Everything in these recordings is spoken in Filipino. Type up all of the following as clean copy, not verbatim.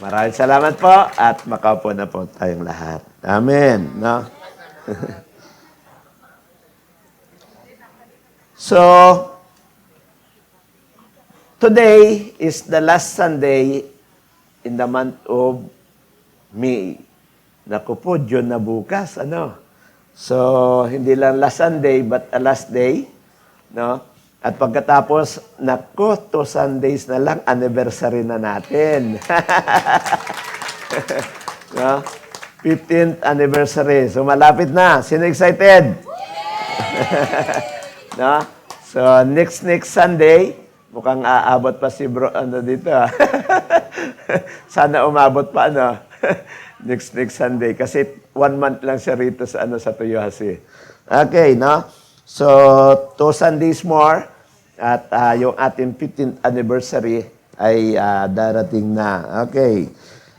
Maraming salamat po at makaupo na po tayong lahat. Amen. No? So, today is the last Sunday in the month of May. Naku po, June na bukas, ano? So, hindi lang last Sunday, but a last day, no? At pagkatapos, naku, 2 Sundays na lang, anniversary na natin. No? 15th anniversary. So, malapit na. Sino excited? No? So, next Sunday, mukhang aabot pa si bro, dito. Sana umabot pa, ano? next Sunday. Kasi 1 month lang siya rito sa, sa Toyohasi. Okay, no? So, 2 Sundays more. At yung ating 15th anniversary ay darating na. Okay.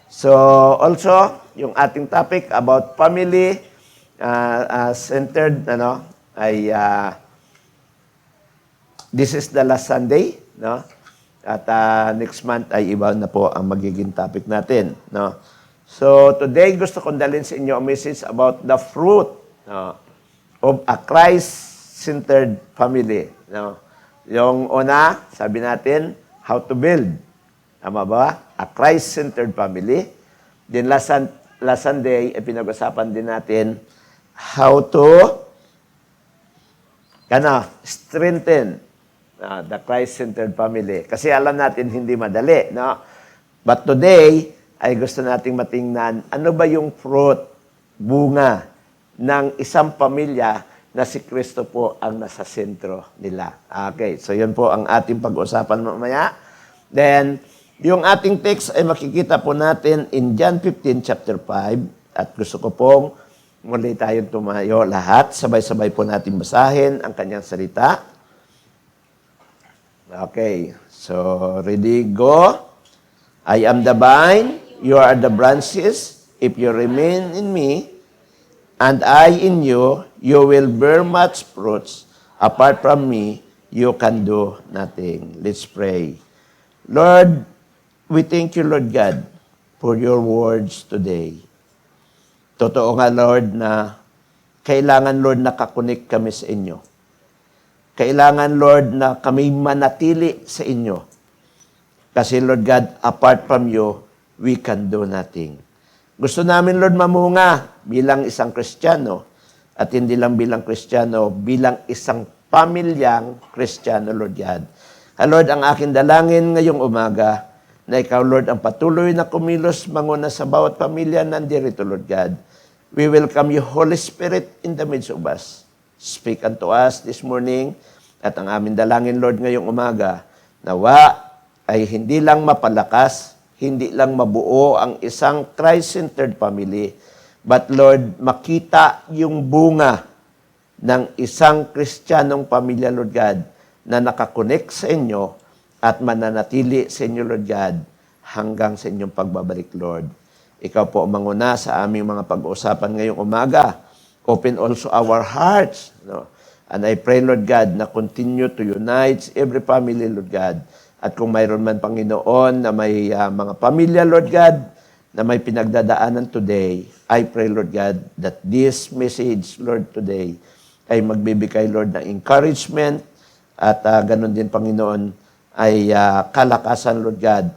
So, also, yung ating topic about family centered, ay this is the last Sunday, no? At next month ay iba na po ang magiging topic natin, no? So today gusto kong dalhin sa inyo a message about the fruit, no, of a Christ-centered family, no? Yung una, sabi natin, how to build. Tama ba? A Christ-centered family. Then last Sunday, pinag-usapan din natin how to strengthen the Christ-centered family. Kasi alam natin hindi madali, no? But today, ay gusto nating matingnan, ano ba yung fruit, bunga, ng isang pamilya na si Kristo po ang nasa sentro nila. Okay, so yun po ang ating pag-usapan mamaya. Then, yung ating text ay makikita po natin in John 15, chapter 5. At gusto ko pong muli tayong tumayo lahat. Sabay-sabay po natin basahin ang kanyang salita. Okay, so ready, go. I am the vine, you are the branches. If you remain in me, and I in you, you will bear much fruits. Apart from me, you can do nothing. Let's pray. Lord, we thank you, Lord God, for your words today. Totoo nga, Lord, na kailangan, Lord, nakakunik kami sa inyo. Kailangan, Lord, na kami manatili sa inyo. Kasi, Lord God, apart from you, we can do nothing. Gusto namin, Lord, mamunga bilang isang Kristiyano. At hindi lang bilang Kristiyano, bilang isang pamilyang Kristiyano, Lord God. Lord, ang aking dalangin ngayong umaga, na ikaw, Lord, ang patuloy na kumilos manguna sa bawat pamilya nandirito, Lord God. We welcome you, Holy Spirit, in the midst of us. Speak unto us this morning. At ang aming dalangin, Lord, ngayong umaga, nawa ay hindi lang mapalakas, hindi lang mabuo ang isang Christ-centered family, but Lord, makita yung bunga ng isang Kristiyanong pamilya, Lord God, na nakakonek sa inyo at mananatili sa inyo, Lord God, hanggang sa inyong pagbabalik, Lord. Ikaw po manguna sa aming mga pag-uusapan ngayong umaga. Open also our hearts. No? And I pray, Lord God, na continue to unite every family, Lord God. At kung mayroon man, Panginoon, na may mga pamilya, Lord God, na may pinagdadaanan today, I pray, Lord God, that this message, Lord, today, ay magbibigay, Lord, ng encouragement at ganun din, Panginoon, ay kalakasan, Lord God,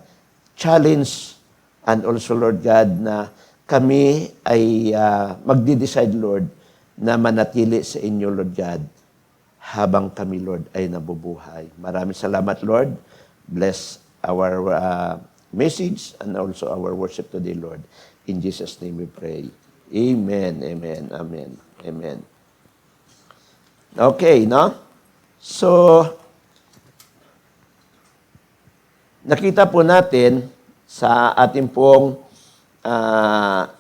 challenge, and also, Lord God, na kami ay magdi-decide, Lord, na manatili sa inyo, Lord God, habang kami, Lord, ay nabubuhay. Maraming salamat, Lord. Bless our message and also our worship today, Lord. In Jesus' name we pray. Amen, amen, amen, amen. Okay, no? So, nakita po natin sa ating pong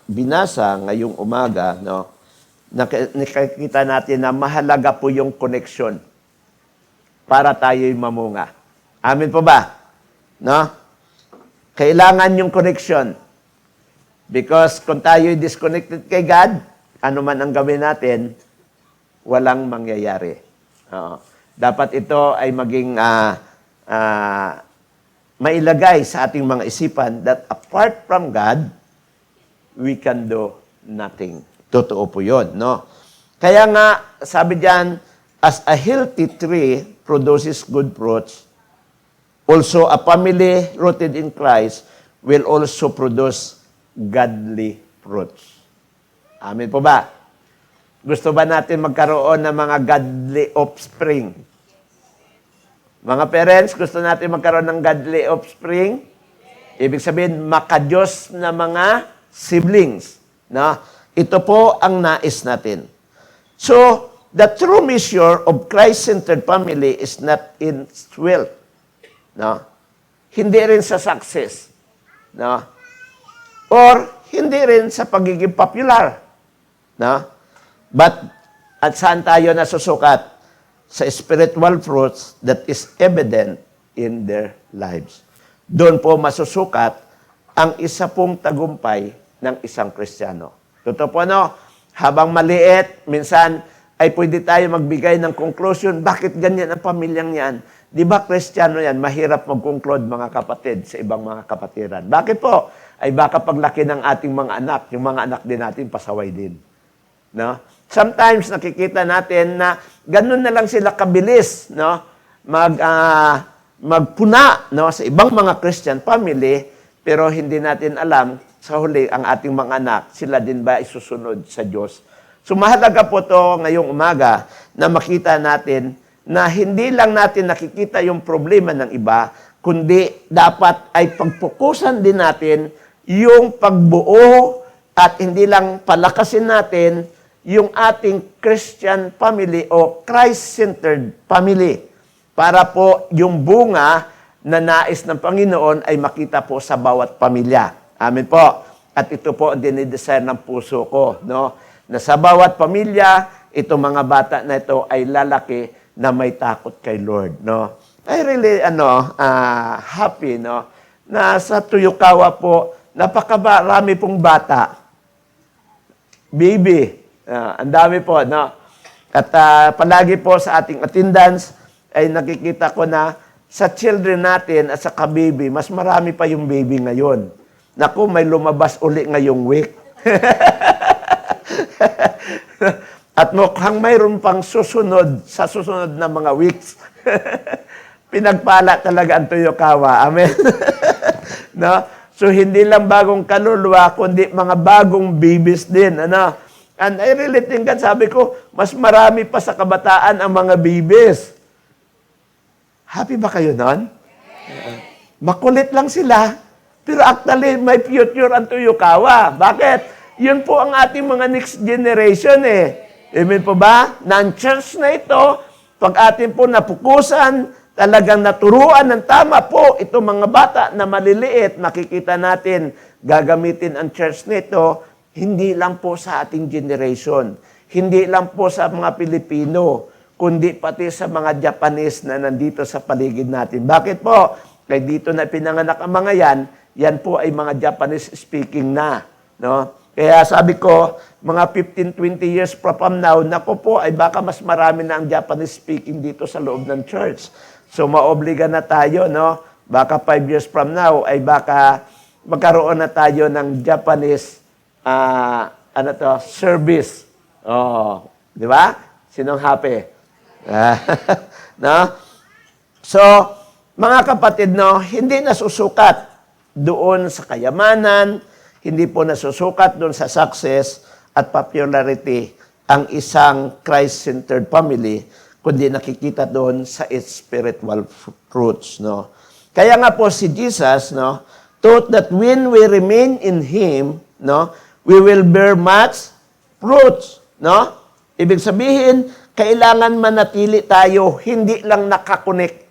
binasa ngayong umaga, no? Nakikita natin na mahalaga po yung connection para tayo'y mamunga. Amin po ba? No? Kailangan yung connection. Because kung tayo'y disconnected kay God, ano man ang gawin natin, walang mangyayari. Dapat ito ay maging mailagay sa ating mga isipan that apart from God, we can do nothing. Totoo po yun, no? Kaya nga, sabi diyan, as a healthy tree produces good fruits, also a family rooted in Christ will also produce godly fruits. Amen po ba? Gusto ba natin magkaroon ng mga godly offspring? Mga parents, gusto natin magkaroon ng godly offspring? Ibig sabihin, makadiyos na mga siblings. No? Ito po ang nais natin. So, the true measure of Christ-centered family is not in wealth. No? Hindi rin sa success. No? Or, hindi rin sa pagiging popular. No? But, at saan tayo nasusukat? Sa spiritual fruits that is evident in their lives. Doon po masusukat ang isa pong tagumpay ng isang Kristiyano. Totoo po, no? Habang maliit, minsan ay pwede tayo magbigay ng conclusion, bakit ganyan ang pamilyang yan? Di ba Kristiyano yan? Mahirap mag-conclude, mga kapatid, sa ibang mga kapatiran. Bakit po? Ay baka paglaki ng ating mga anak, yung mga anak din natin, pasaway din. No? Sometimes nakikita natin na ganun na lang sila kabilis, no? Magpuna, no, sa ibang mga Christian family, pero hindi natin alam sa huli ang ating mga anak, sila din ba isusunod sa Diyos. So mahalaga po to ngayong umaga na makita natin na hindi lang natin nakikita yung problema ng iba, kundi dapat ay pagpukusan din natin yung pagbuo at hindi lang palakasin natin yung ating Christian family o Christ-centered family para po yung bunga na nais ng Panginoon ay makita po sa bawat pamilya. Amen po. At ito po ang dinidesire ng puso ko, no? Na sa bawat pamilya, itong mga bata na ito ay lalaki na may takot kay Lord, no? I really happy, no? Na sa Tuyukawa po, napakarami pong bata. Baby. Ang dami po, no? At palagi po sa ating attendance ay nakikita ko na sa children natin at sa kababy, mas marami pa yung baby ngayon. Naku, may lumabas uli ngayong week. At mukhang mayroon pang susunod sa susunod na mga weeks. Pinagpala talaga ang Tuyukawa. Amen? No? So, hindi lang bagong kaluluwa, kundi mga bagong babies din. Ano? And I really think that, sabi ko, mas marami pa sa kabataan ang mga babies. Happy ba kayo nun? Makulit lang sila, pero actually may future ang Tuyukawa. Bakit? Yun po ang ating mga next generation eh. Amen po ba? Non-church na ito, pag atin po napukusan, talagang naturuan ng tama po itong mga bata na maliliit, makikita natin, gagamitin ang church nito, hindi lang po sa ating generation, hindi lang po sa mga Pilipino, kundi pati sa mga Japanese na nandito sa paligid natin. Bakit po? Kaya dito na pinanganak ang mga yan po ay mga Japanese speaking na. No? Kaya sabi ko, mga 15-20 years from now, naku po, ay baka mas marami na ang Japanese speaking dito sa loob ng church. So maobliga na tayo, no? Baka 5 years from now, ay baka magkaroon na tayo ng Japanese service. Oh, di ba? Sinong happy? No? So, mga kapatid, no, hindi nasusukat doon sa kayamanan, hindi po nasusukat doon sa success at popularity ang isang Christ-centered family, kundi nakikita doon sa its spiritual fruits, no? Kaya nga po si Jesus, no, taught that when we remain in Him, no, we will bear much fruits, no? Ibig sabihin, kailangan manatili tayo, hindi lang nakakonek.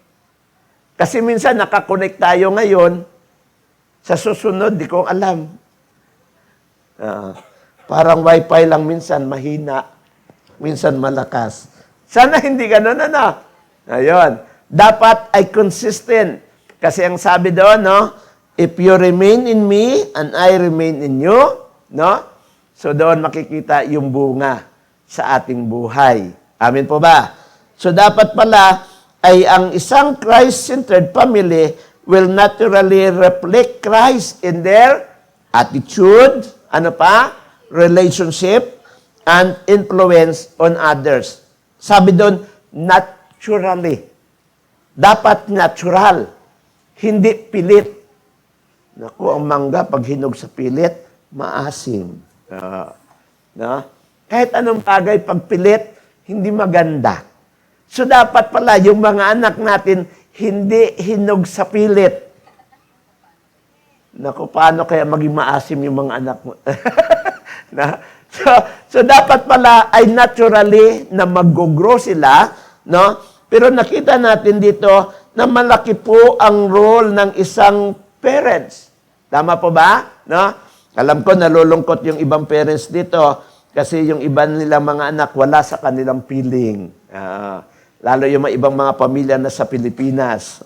Kasi minsan nakakonek tayo ngayon, sa susunod, di ko alam. Parang wifi lang minsan, mahina. Minsan malakas. Sana hindi ganun, ano? Ayun. Dapat ay consistent. Kasi ang sabi doon, no? If you remain in me and I remain in you, no? So doon makikita yung bunga sa ating buhay. Amin po ba? So dapat pala ay ang isang Christ-centered family will naturally reflect Christ in their attitude, relationship, and influence on others. Sabi doon, naturally. Dapat natural. Hindi pilit. Naku, ang mangga, pag hinog sa pilit, maasim. Kahit anong bagay, pag pilit, hindi maganda. So, dapat pala, yung mga anak natin, hindi hinog sa pilit. Naku, paano kaya maging maasim yung mga anak mo? So, dapat pala ay naturally na mag-grow sila, no? Pero nakita natin dito na malaki po ang role ng isang parents. Tama po ba? No? Alam ko, nalulungkot yung ibang parents dito kasi yung iba nilang mga anak wala sa kanilang feeling. Lalo yung mga ibang mga pamilya na sa Pilipinas.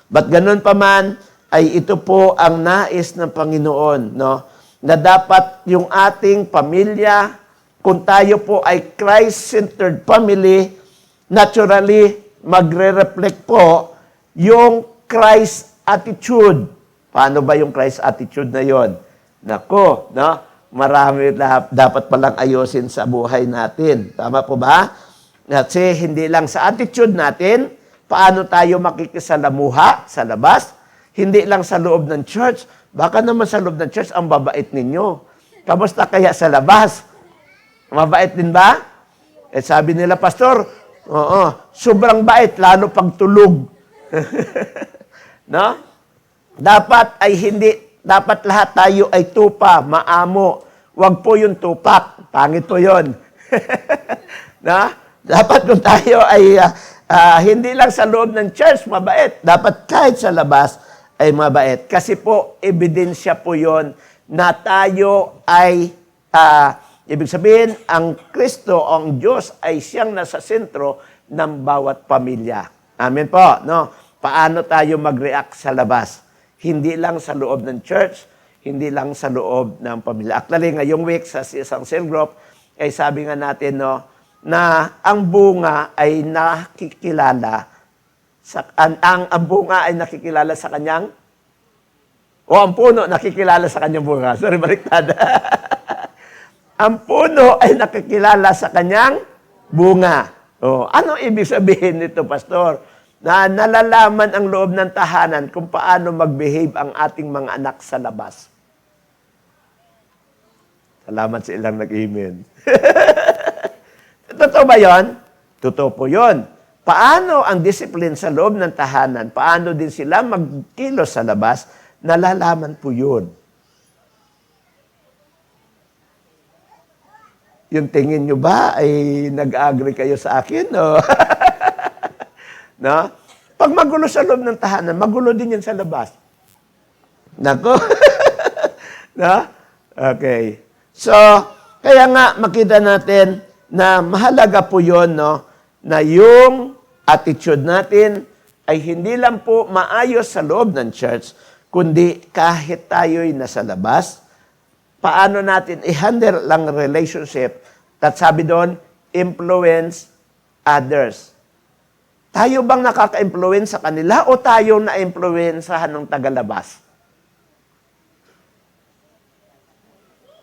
But ganun pa man, ay ito po ang nais ng Panginoon, no? Na dapat yung ating pamilya, kung tayo po ay Christ-centered family, naturally, magre-reflect po yung Christ attitude. Paano ba yung Christ attitude na yon? Nako, no? Marami dapat palang ayusin sa buhay natin. Tama po ba? Kasi hindi lang sa attitude natin, paano tayo makikisalamuha sa labas, hindi lang sa loob ng church. Baka naman sa loob ng church, ang babait ninyo. Kamusta kaya sa labas? Mabait din ba? Sabi nila, Pastor, sobrang bait, lalo pag tulog. No? Dapat lahat tayo ay tupa, maamo. Huwag po yung tupak. Pangit po yun. No? Dapat kung tayo ay hindi lang sa loob ng church mabait, dapat kahit sa labas ay mabait. Kasi po, ebidensya po yon na tayo ay, ibig sabihin, ang Kristo, ang Diyos ay siyang nasa sentro ng bawat pamilya. Amen po. No? Paano tayo mag-react sa labas? Hindi lang sa loob ng church, hindi lang sa loob ng pamilya. Actually, ngayong week sa isang cell group, ay sabi nga natin, no, na ang bunga ay nakikilala ang bunga ay nakikilala sa kanyang ang puno nakikilala sa kanyang bunga. Sorry, baliktad. Ang puno ay nakikilala sa kanyang bunga. Ano ibig sabihin nito, Pastor? Na nalalaman ang loob ng tahanan kung paano mag-behave ang ating mga anak sa labas. Salamat sa ilang nag-amen. Totoo ba yun? Totoo po yun. Paano ang discipline sa loob ng tahanan? Paano din sila magkilos sa labas? Nalalaman po yun. Yung tingin nyo ba ay nag-agree kayo sa akin? No? No? Pag magulo sa loob ng tahanan, magulo din yan sa labas. Nako? No? Okay. So, kaya nga makita natin na mahalaga po yun, no? Na yung attitude natin ay hindi lang po maayos sa loob ng church, kundi kahit tayo'y nasa labas, paano natin i-handle lang relationship at sabi doon, influence others. Tayo bang nakaka-influence sa kanila o tayo na-influensahan ng tagalabas?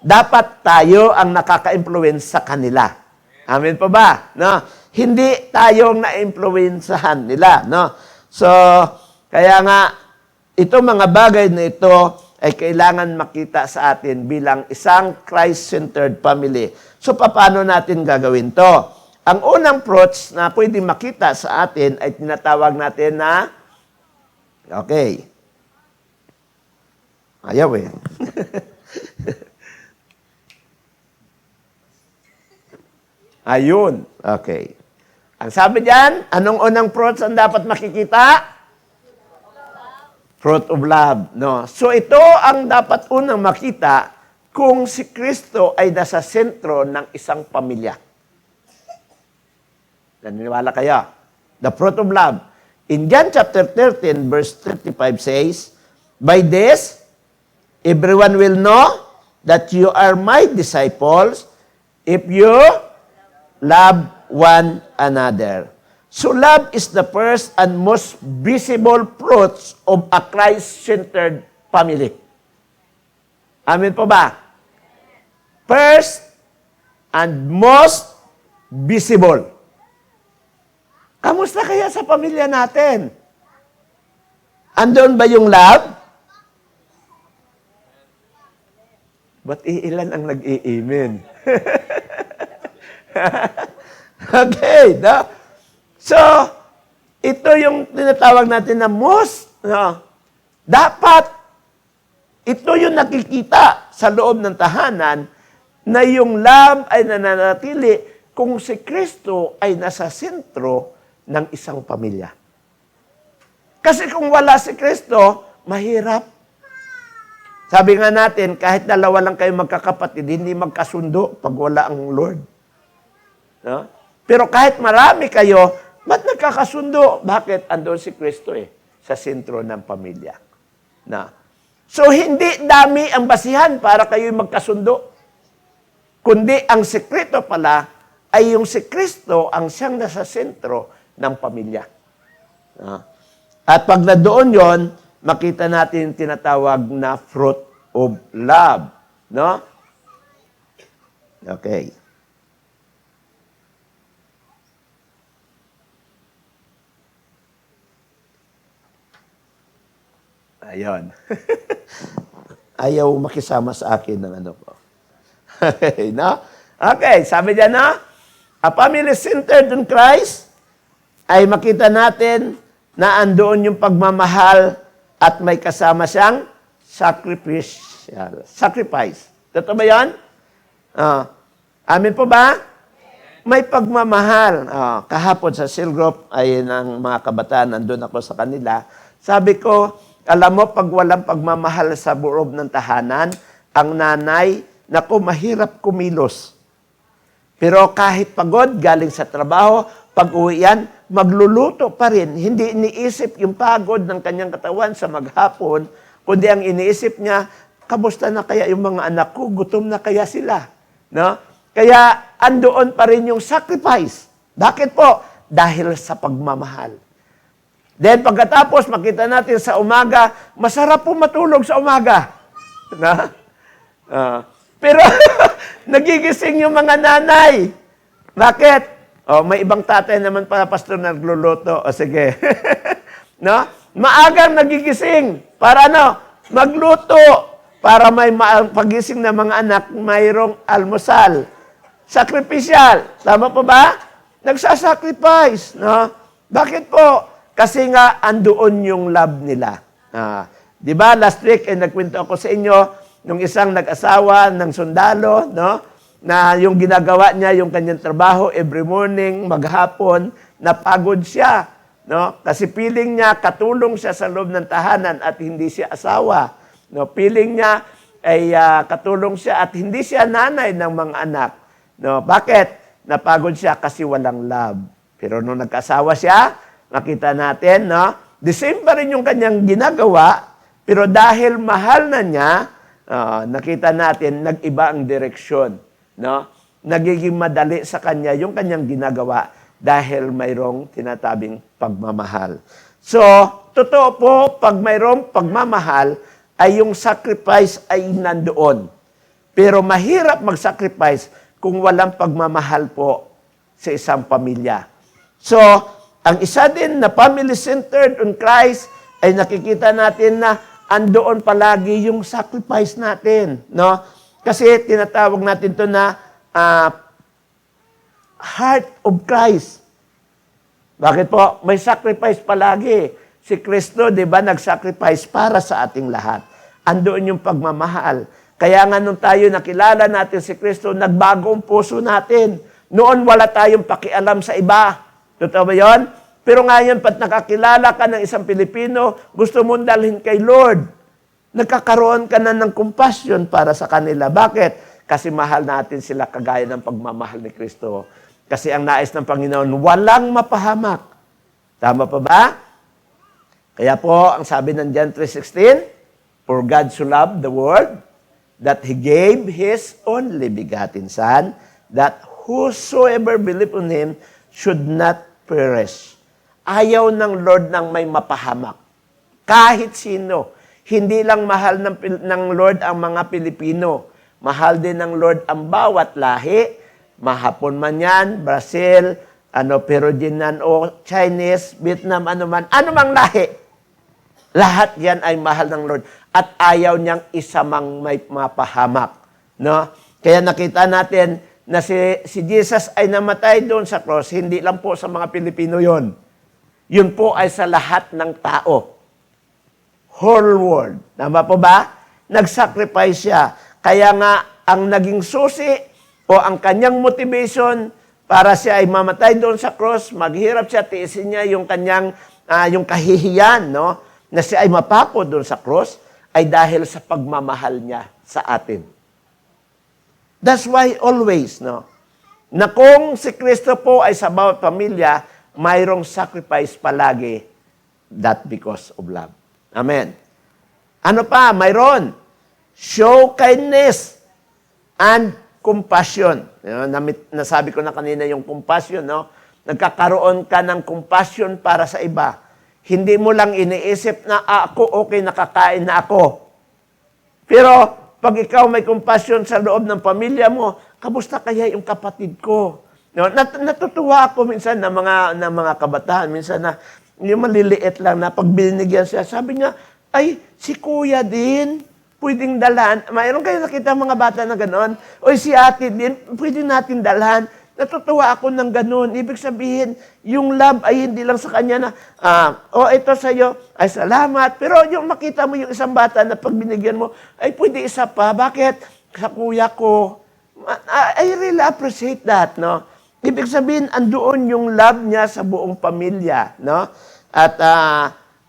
Dapat tayo ang nakaka-influence sa kanila. Amen po ba? No? Hindi tayong na-influensahan nila. No? So, kaya nga, ito mga bagay na ito ay kailangan makita sa atin bilang isang Christ-centered family. So, paano natin gagawin to? Ang unang fruits na pwedeng makita sa atin ay tinatawag natin na, okay. Ayaw eh. Ayun. Okay. Ang sabi diyan, anong unang fruits ang dapat makikita? Fruit of love. No? So ito ang dapat unang makita kung si Kristo ay nasa sentro ng isang pamilya. Naniniwala kaya? The fruit of love. In John chapter 13, verse 35 says, by this, everyone will know that you are my disciples if you love one another. So love is the first and most visible fruits of a Christ-centered family. Amen po ba? First and most visible. Kamusta kaya sa pamilya natin? Andun ba yung love? Ba't iilan ang nag-i-amen? Okay, no? So, ito yung tinatawag natin na most, no? Dapat, ito yung nakikita sa loob ng tahanan na yung love ay nananatili kung si Kristo ay nasa sentro ng isang pamilya. Kasi kung wala si Kristo, mahirap. Sabi nga natin, kahit dalawa lang kayo magkakapatid, hindi magkasundo pag wala ang Lord. No? Pero kahit marami kayo, ba't nagkakasundo? Bakit? Andun si Kristo sa sentro ng pamilya. Na. So, hindi dami ang basihan para kayo magkasundo. Kundi ang sekreto pala ay yung si Kristo ang siyang nasa sentro ng pamilya. At pag na doon yon, makita natin tinatawag na fruit of love. No? Okay. Ayon. Ayaw makisama sa akin ng ano po. Okay, no? Okay, sabi diyan, no? A family centered in Christ ay makita natin na andoon yung pagmamahal at may kasama siyang sacrifice. Totoo ba yan? Amin po ba? May pagmamahal. Kahapon sa cell group ay ng mga kabataan, nandun ako sa kanila. Sabi ko, alam mo, pag walang pagmamahal sa loob ng tahanan, ang nanay, naku, mahirap kumilos. Pero kahit pagod, galing sa trabaho, pag uwi yan, magluluto pa rin. Hindi iniisip yung pagod ng kanyang katawan sa maghapon, kundi ang iniisip niya, kamusta na kaya yung mga anak ko? Gutom na kaya sila? No? Kaya andoon pa rin yung sacrifice. Bakit po? Dahil sa pagmamahal. Then pagkatapos, makita natin sa umaga, masarap po matulog sa umaga. Na? Pero nagigising yung mga nanay. Bakit? May ibang tatay naman pala, pastor, nagluluto. Sige. No? Maagang nagigising. Para ano? Magluto. Para may pagising na mga anak, mayroong almusal. Sacrificial. Tama po ba? Nagsasacrifice. No? Bakit po? Kasi nga, andoon yung love nila. Di ba, last week, nagkwento ako sa inyo, nung isang nag-asawa ng sundalo, no? Na yung ginagawa niya, yung kanyang trabaho, every morning, maghapon, napagod siya. No? Kasi feeling niya, katulong siya sa loob ng tahanan at hindi siya asawa. No? Feeling niya ay katulong siya at hindi siya nanay ng mga anak. No? Bakit? Napagod siya kasi walang love. Pero nung nag-asawa siya, makita natin, no? The same pa rin yung kanyang ginagawa, pero dahil mahal na niya, nakita natin, nag-iba ang direksyon. No? Nagiging madali sa kanya yung kanyang ginagawa dahil mayroong tinatabing pagmamahal. So, totoo po, pag mayroong pagmamahal, ay yung sacrifice ay nandoon. Pero mahirap mag-sacrifice kung walang pagmamahal po sa isang pamilya. So, ang isa din na family-centered on Christ ay nakikita natin na andoon palagi yung sacrifice natin. No? Kasi tinatawag natin to na heart of Christ. Bakit po? May sacrifice palagi. Si Kristo, di ba, nag-sacrifice para sa ating lahat. Andoon yung pagmamahal. Kaya nga nung tayo nakilala natin si Kristo, nagbago ang puso natin. Noon wala tayong pakialam sa iba. Totoo ba yun? Pero ngayon, pat nakakilala ka ng isang Pilipino, gusto mong dalhin kay Lord. Nagkakaroon ka na ng compassion para sa kanila. Bakit? Kasi mahal natin sila kagaya ng pagmamahal ni Kristo. Kasi ang nais ng Panginoon, walang mapahamak. Tama pa ba? Kaya po, ang sabi ng John 3:16, for God so loved the world, that He gave His only begotten Son, that whosoever believe on Him should not perish. Ayaw ng Lord ng may mapahamak. Kahit sino. Hindi lang mahal ng Lord ang mga Pilipino. Mahal din ng Lord ang bawat lahi. Mahapon man yan, Brazil, Peruvian o Chinese, Vietnam, anumang lahi. Lahat yan ay mahal ng Lord. At ayaw niyang isa mang may mapahamak. No? Kaya nakita natin na si Jesus ay namatay doon sa cross. Hindi lang po sa mga Pilipino yon. Yun po ay sa lahat ng tao. Whole world. Tama po ba? Nag-sacrifice siya. Kaya nga, ang naging susi o ang kanyang motivation para siya ay mamatay doon sa cross, maghirap siya, tiisin niya yung kanyang, yung kahihiyan, no? Na siya ay mapako doon sa cross, ay dahil sa pagmamahal niya sa atin. That's why always, no? Na kung si Kristo po ay sa bawat pamilya, mayroong sacrifice palagi, that because of love. Amen. Ano pa? Mayroon. Show kindness and compassion. Nasabi ko na kanina yung compassion, no? Nagkakaroon ka ng compassion para sa iba. Hindi mo lang iniisip na ako, okay, nakakain na ako. Pero pag ikaw may compassion sa loob ng pamilya mo, kamusta kaya yung kapatid ko? No? Natutuwa ako minsan ng mga kabataan. Minsan na yung maliliit lang na pag binigyan siya, sabi niya, ay, si kuya din, pwedeng dalhan. Mayroon kayo nakita mga bata na gano'n? O si ate din, pwedeng natin dalhan. Natutuwa ako ng gano'n. Ibig sabihin, yung love ay hindi lang sa kanya na, ito sa'yo, ay salamat. Pero yung makita mo yung isang bata na pag binigyan mo, ay pwede isa pa. Bakit? Sa kuya ko. I really appreciate that, no? Ibig sabihin, andoon yung love niya sa buong pamilya, no? At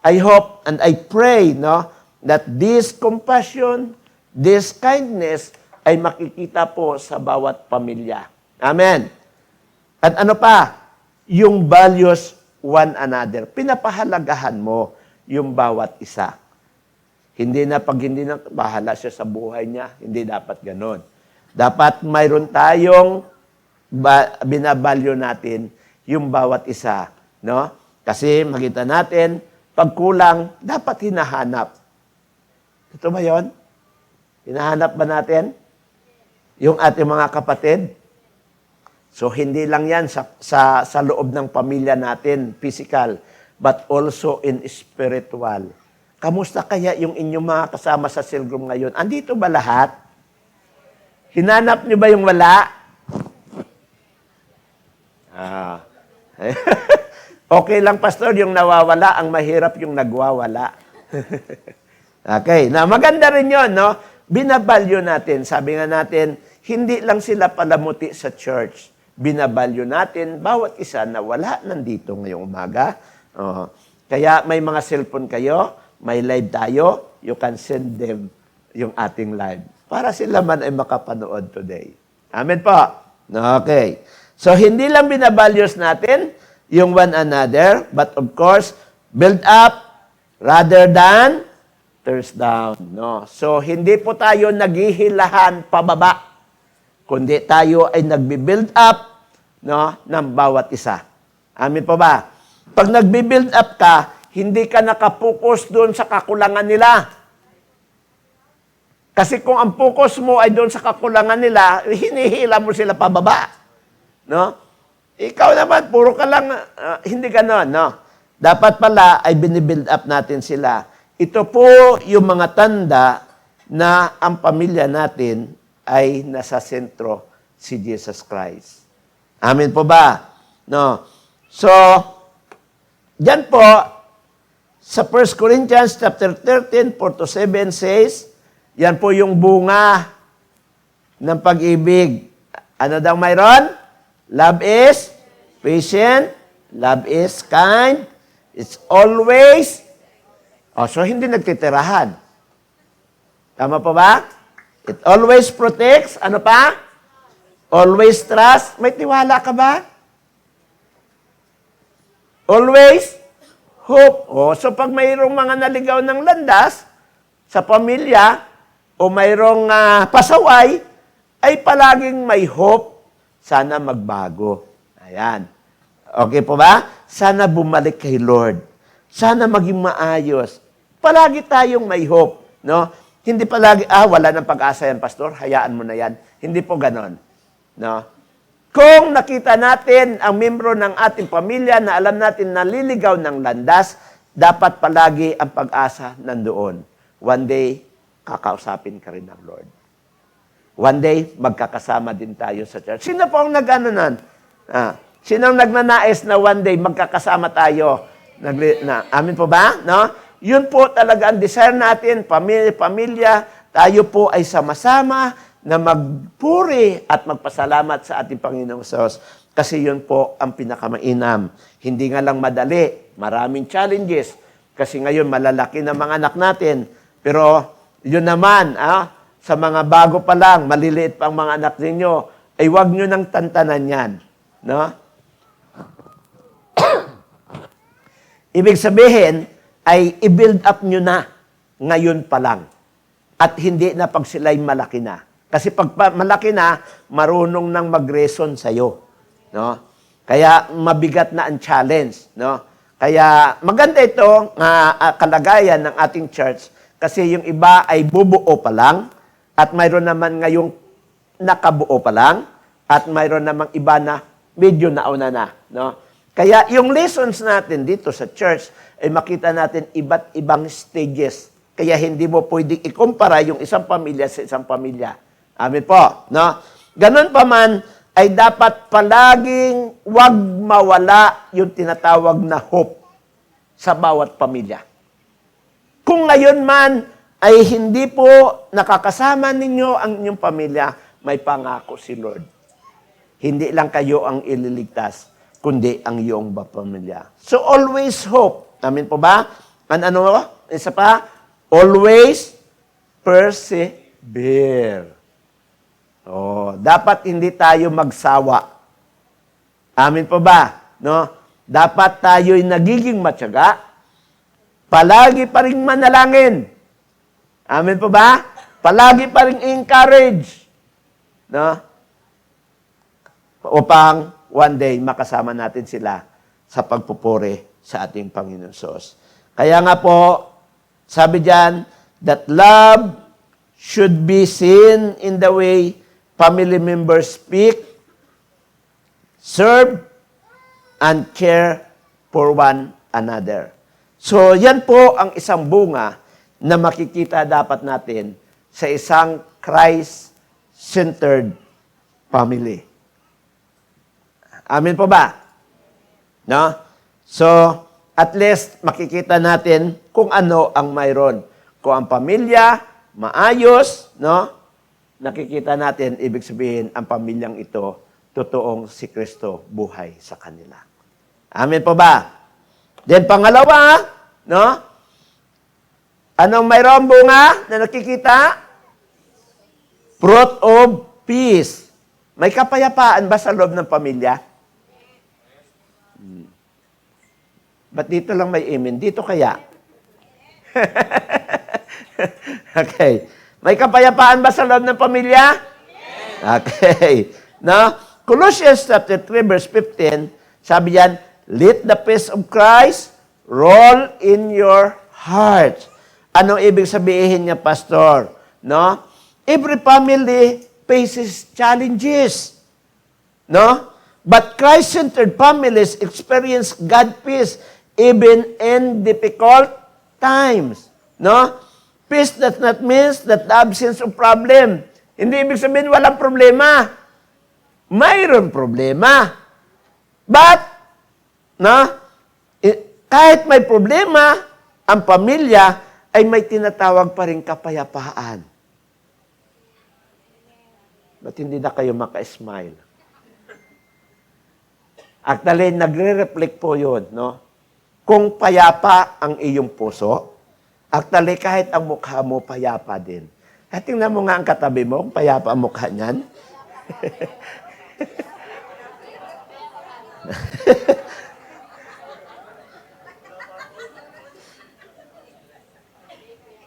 I hope and I pray, no, that this compassion, this kindness ay makikita po sa bawat pamilya. Amen. At ano pa? Yung values one another. Pinapahalagahan mo yung bawat isa. Hindi na pag hindi na bahala siya sa buhay niya, hindi dapat ganon. Dapat mayroon tayong binabalyo natin yung bawat isa, no? Kasi makita natin, pag kulang, dapat hinahanap. Ito ba yon? Hinahanap ba natin? Yung ating mga kapatid? So, hindi lang yan sa loob ng pamilya natin, physical, but also in spiritual. Kamusta kaya yung inyong mga kasama sa cell group ngayon? Andito ba lahat? Hinanap niyo ba yung wala? Okay lang, Pastor, yung nawawala, ang mahirap yung nagwawala. Okay, na maganda rin yun, no? Binabalyo natin. Sabi nga natin, hindi lang sila palamuti sa church. Binabalyo natin, bawat isa na wala nandito ngayong umaga. Kaya may mga cellphone kayo, may live tayo, you can send them yung ating live. Para sila man ay makapanood today. Amen po? Okay. So, hindi lang binabalyos natin yung one another, but of course, build up rather than tears down. No? So, hindi po tayo naghihilahan pababa, kundi tayo ay nagbi-build up, no, ng bawat isa. Amin po ba? Pag nagbi-build up ka, hindi ka nakapokus doon sa kakulangan nila. Kasi kung ang focus mo ay doon sa kakulangan nila, hinihila mo sila pababa. No? Ikaw naman, puro ka lang, hindi ganon, no? Dapat pala ay binibuild up natin sila. Ito po yung mga tanda na ang pamilya natin ay nasa sentro si Jesus Christ. Amen po ba? No. So, diyan po, sa 1 Corinthians chapter 13, 4-7 says, yan po yung bunga ng pag-ibig. Ano daw mayroon? Love is patient. Love is kind. It's always. So hindi nagtitirahan. Tama po ba? It always protects. Ano pa? Always trust. May tiwala ka ba? Always hope. So pag mayroong mga naligaw ng landas sa pamilya o mayroong pasaway, ay palaging may hope. Sana magbago. Ayan. Okay po ba? Sana bumalik kay Lord. Sana maging maayos. Palagi tayong may hope, no? Hindi palagi, wala ng pag-asa yan, pastor, hayaan mo na yan. Hindi po ganon. No? Kung nakita natin ang membro ng ating pamilya na alam natin naliligaw ng landas, dapat palagi ang pag-asa nandoon. One day, kakausapin ka rin ng Lord. One day, magkakasama din tayo sa church. Sino po ang nag-ano sino ang nagnanais na one day magkakasama tayo? Amin po ba? No? Yun po talaga ang desire natin, pamilya, tayo po ay sama-sama na magpuri at magpasalamat sa ating Panginoong Diyos. Kasi yun po ang pinakamainam. Hindi nga lang madali, maraming challenges. Kasi ngayon malalaki na mga anak natin. Pero yun naman, sa mga bago pa lang, maliliit pang mga anak ninyo, ay huwag nyo nang tantanan yan. No? Ibig sabihin, ay i-build up nyo na ngayon pa lang. At hindi na pag sila'y malaki na. Kasi pag malaki na, marunong nang mag-reason sa'yo. No? Kaya mabigat na ang challenge. No? Kaya maganda ito kalagayan ng ating church kasi yung iba ay bubuo pa lang at mayroon naman ngayong nakabuo pa lang at mayroon namang iba na medyo nauna na. No? Kaya yung lessons natin dito sa church ay makita natin iba't ibang stages. Kaya hindi mo pwedeng ikumpara yung isang pamilya sa isang pamilya. Amen po. No? Ganun pa man, ay dapat palaging wag mawala yung tinatawag na hope sa bawat pamilya. Kung ngayon man ay hindi po nakakasama ninyo ang inyong pamilya, may pangako si Lord. Hindi lang kayo ang ililigtas, kundi ang iyong pamilya. So always hope. Amin po ba? Isa pa? Always persevere. Dapat hindi tayo magsawa. Amin po ba? No? Dapat tayo'y nagiging matyaga. Palagi pa rin manalangin. Amin po ba? Palagi pa rin encourage. No? Upang one day makasama natin sila sa pagpupuri sa ating Panginoon Diyos. Kaya nga po, sabi diyan, that love should be seen in the way family members speak, serve, and care for one another. So, yan po ang isang bunga na makikita dapat natin sa isang Christ-centered family. Amen po ba? No? So, at least makikita natin kung ano ang mayroon. Kung ang pamilya, maayos, no? Nakikita natin, ibig sabihin, ang pamilyang ito, totoong si Kristo buhay sa kanila. Amen po ba? Then pangalawa, no? Anong mayroong bunga na nakikita? Fruit of peace. May kapayapaan ba sa loob ng pamilya? Ba't dito lang may amen? Dito kaya? Okay. May kapayapaan ba sa loob ng pamilya? Okay. No? Colossians chapter 3 verse 15, sabi yan, let the peace of Christ roll in your heart. Anong ibig sabihin niya, Pastor? No? Every family faces challenges. No? But Christ-centered families experience God's peace even in difficult times. No? Peace does not mean that the absence of problem. Hindi ibig sabihin walang problema. Mayroon problema. But, no? Kahit may problema, ang pamilya ay may tinatawag pa rin kapayapaan. Ba't hindi na kayo maka-smile? Actually, nagre-reflect po yun, no? Kung payapa ang iyong puso, actually, kahit ang mukha mo, payapa din. At tingnan mo nga ang katabi mo, kung payapa ang mukha niyan.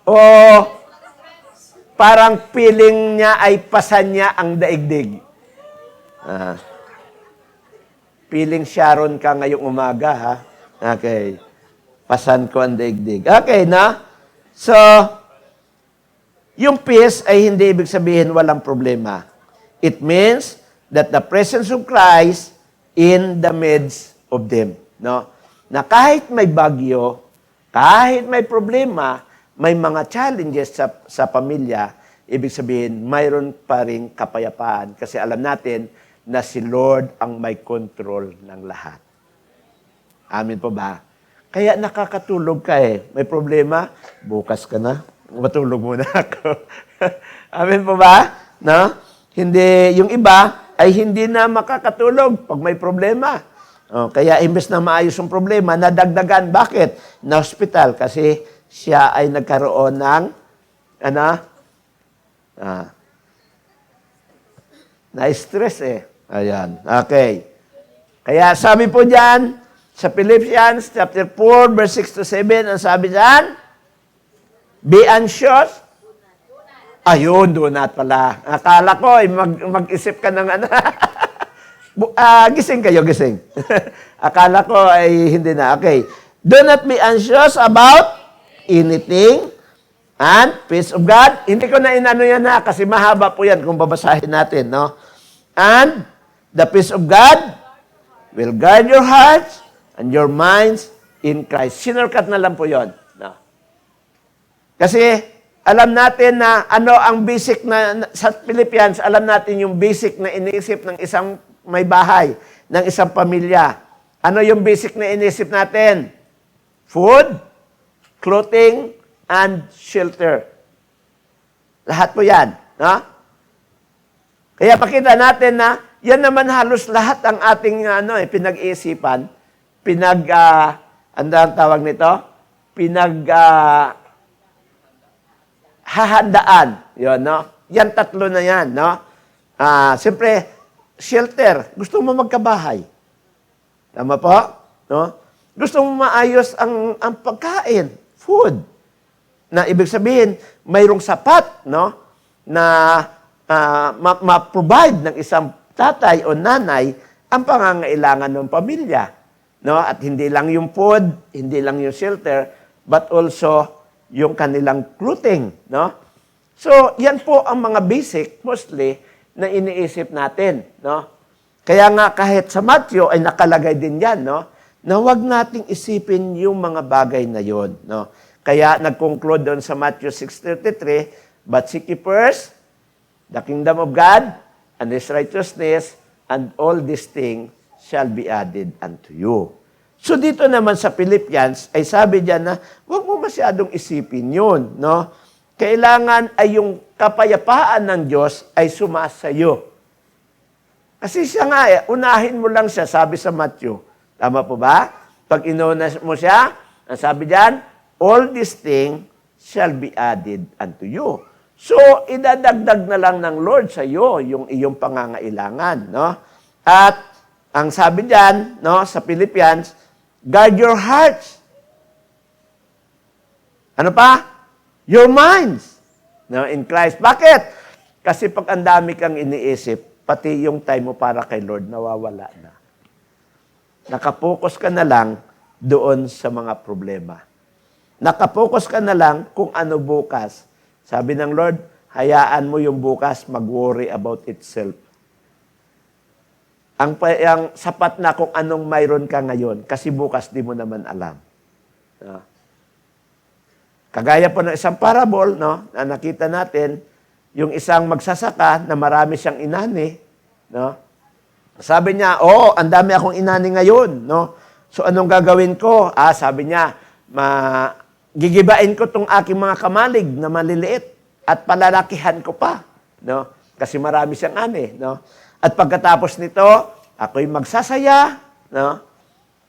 O parang feeling niya ay pasan niya ang daigdig. Feeling Sharon ka ngayong umaga, ha? Okay. Pasan ko ang daigdig. Okay, na? So, yung peace ay hindi ibig sabihin walang problema. It means that the presence of Christ in the midst of them. No? Na kahit may bagyo, kahit may problema, may mga challenges sa pamilya, ibig sabihin, mayroon pa rin kapayapaan. Kasi alam natin na si Lord ang may control ng lahat. Amin po ba? Kaya nakakatulog ka eh. May problema, bukas ka na. Matulog muna ako. Amin po ba? No? Hindi, yung iba ay hindi na makakatulog pag may problema. Kaya imbes na maayos yung problema, nadagdagan. Bakit? Na hospital kasi siya ay nagkaroon ng na-stress eh. Ayan. Okay. Kaya sabi po diyan sa Philippians chapter 4 verse 6 to 7, ang sabi diyan, be anxious. Ayun, do not pala. Akala ko mag-isip ka ng gising kayo, gising. Akala ko ay hindi na. Okay. Do not be anxious about anything, and peace of God. Hindi ko na inano yan na kasi mahaba po yan kung babasahin natin, no? And the peace of God will guard your hearts and your minds in Christ. Sinorkat na lang po yon. No? Kasi alam natin na ano ang basic na sa Philippians, alam natin yung basic na iniisip ng isang may bahay, ng isang pamilya. Ano yung basic na iniisip natin? Food, clothing, and shelter. Lahat po yan. No? Kaya pakita natin na yan naman halos lahat ang ating pinag-iisipan, ang tawag nito? Hahandaan. Yun, no? Yan tatlo na yan. No? Siyempre, shelter. Gusto mo magkabahay. Tama po? No? Gusto mo maayos ang pagkain. Food. Na ibig sabihin, mayroong sapat, no? Na ma-provide ng isang tatay o nanay ang pangangailangan ng pamilya. No? At hindi lang yung food, hindi lang yung shelter, but also yung kanilang clothing. No? So, yan po ang mga basic, mostly, na iniisip natin. No? Kaya nga kahit sa Matthew ay nakalagay din yan, no? Na huwag nating isipin yung mga bagay na yon. No? Kaya nag-conclude doon sa Matthew 6:33, but seek ye first the kingdom of God and His righteousness, and all these things shall be added unto you. So dito naman sa Philippians, ay sabi diyan na huwag mo masyadong isipin yun. No? Kailangan ay yung kapayapaan ng Diyos ay sumasayo. Kasi siya nga unahin mo lang siya, sabi sa Matthew. Tama po ba? Pag inuna mo siya, ang sabi diyan, all these things shall be added unto you. So, idadagdag na lang ng Lord sa iyo yung iyong pangangailangan, no? At ang sabi diyan, no, sa Philippians, guard your hearts. Ano pa? Your minds. No, in Christ. Bakit? Kasi pag ang dami kang iniisip, pati yung time mo para kay Lord nawawala na. Nakapokus ka na lang doon sa mga problema. Nakapokus ka na lang kung ano bukas. Sabi ng Lord, hayaan mo yung bukas mag-worry about itself. Ang sapat na kung anong mayroon ka ngayon, kasi bukas di mo naman alam. No? Kagaya po ng isang parable, no, na nakita natin, yung isang magsasaka na marami siyang inani, no? Sabi niya, ang dami akong inani ngayon, no? So anong gagawin ko? Sabi niya, gigibain ko tong aking mga kamalig na maliliit at palalakihan ko pa, no? Kasi marami siyang ani, no? At pagkatapos nito, ako'y magsasaya, no?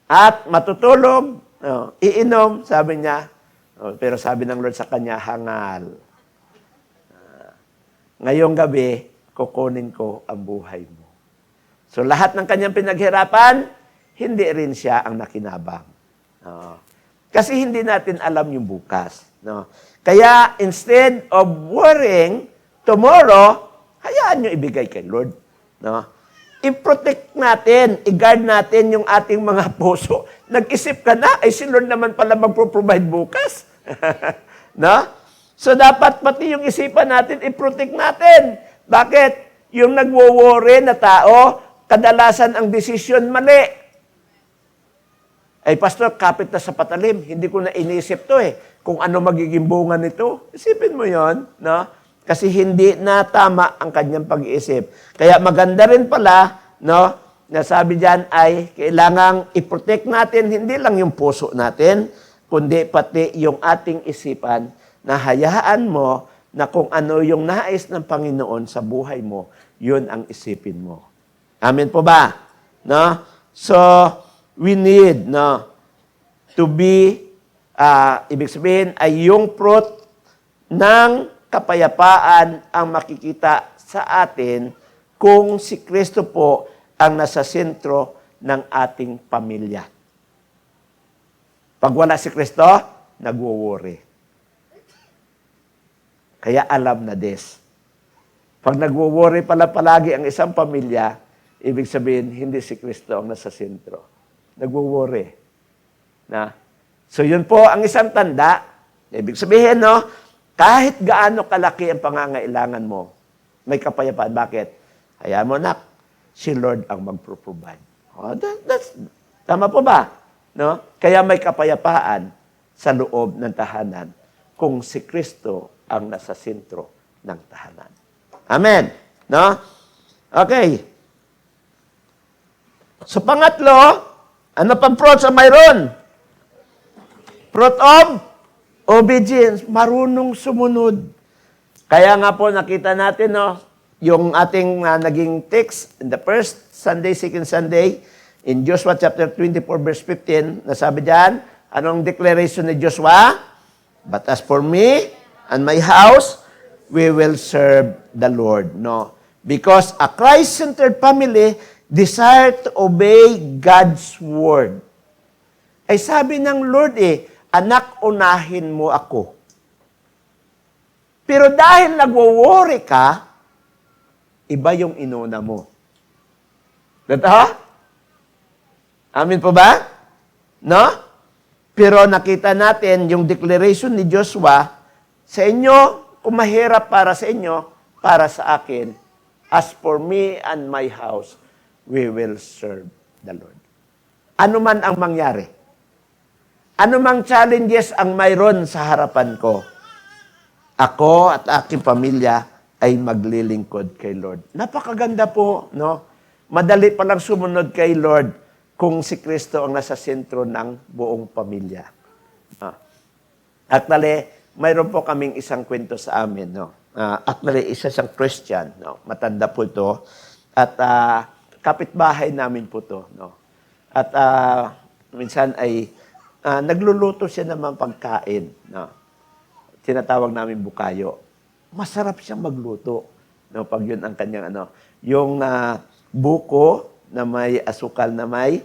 At matutulog, no? Iinom, sabi niya. Pero sabi ng Lord sa kanya, hangal. Ngayong gabi, kukunin ko ang buhay mo. So lahat ng kanyang pinaghirapan, hindi rin siya ang nakinabang. Kasi hindi natin alam yung bukas. No? Kaya instead of worrying tomorrow, hayaan nyo ibigay kay Lord. No? i-protect natin, i-guard natin yung ating mga puso. Nag-isip ka na, ay si Lord naman pala magpo-provide bukas. No? So dapat pati yung isipan natin, i-protect natin. Bakit? Yung nagwo-worry na tao, kadalasan ang desisyon mali. Ay, Pastor, kapit na sa patalim. Hindi ko na inisip to kung ano magiging bunga nito. Isipin mo yon, no? Kasi hindi na tama ang kanyang pag-iisip. Kaya maganda rin pala, no, na sabi diyan ay kailangang i-protect natin hindi lang yung puso natin, kundi pati yung ating isipan na hayaan mo na kung ano yung nais ng Panginoon sa buhay mo, yun ang isipin mo. Amen po ba? No? So, we need, no, to be, ibig sabihin ay yung fruit ng kapayapaan ang makikita sa atin kung si Kristo po ang nasa sentro ng ating pamilya. Pag wala si Kristo, nagwo-worry. Kaya alam na this. Pag nagwo-worry pala palagi ang isang pamilya, ibig sabihin, hindi si Kristo ang nasa sentro. Nagwo-worry. Na? So yun po ang isang tanda. Ibig sabihin, no, kahit gaano kalaki ang pangangailangan mo, may kapayapaan. Bakit? Hayaan mo, nak, si Lord ang magpro-provide. Oh, tama po ba? No? Kaya may kapayapaan sa loob ng tahanan kung si Kristo ang nasa sentro ng tahanan. Amen. No? Okay. So pangatlo, ano pang fruit sa mayroon? Fruit of obedience, marunong sumunod. Kaya nga po nakita natin, no, yung ating naging text in the first Sunday, second Sunday, in Joshua chapter 24, verse 15, nasabi diyan, anong declaration ni Joshua? But as for me and my house, we will serve the Lord. No? Because a Christ-centered family desire to obey God's word. Ay sabi ng Lord anak, unahin mo ako. Pero dahil nagwo-worry ka, iba yung inuna mo. Totoo? Amin po ba? No? Pero nakita natin yung declaration ni Joshua, sa inyo, kung mahirap para sa inyo, para sa akin, as for me and my house, we will serve the Lord. Ano man ang mangyari. Ano mang challenges ang mayroon sa harapan ko, ako at aking pamilya ay maglilingkod kay Lord. Napakaganda po, no? Madali palang sumunod kay Lord kung si Kristo ang nasa sentro ng buong pamilya. Actually, mayroon po kaming isang kwento sa amin, no? Actually, isa siyang Christian, no? Matanda po ito. At kapitbahay namin po to, no? At minsan ay nagluluto siya ng mga pagkain. No? Tinatawag namin bukayo. Masarap siyang magluto. No? Pag yun ang kanyang yung buko na may asukal na may,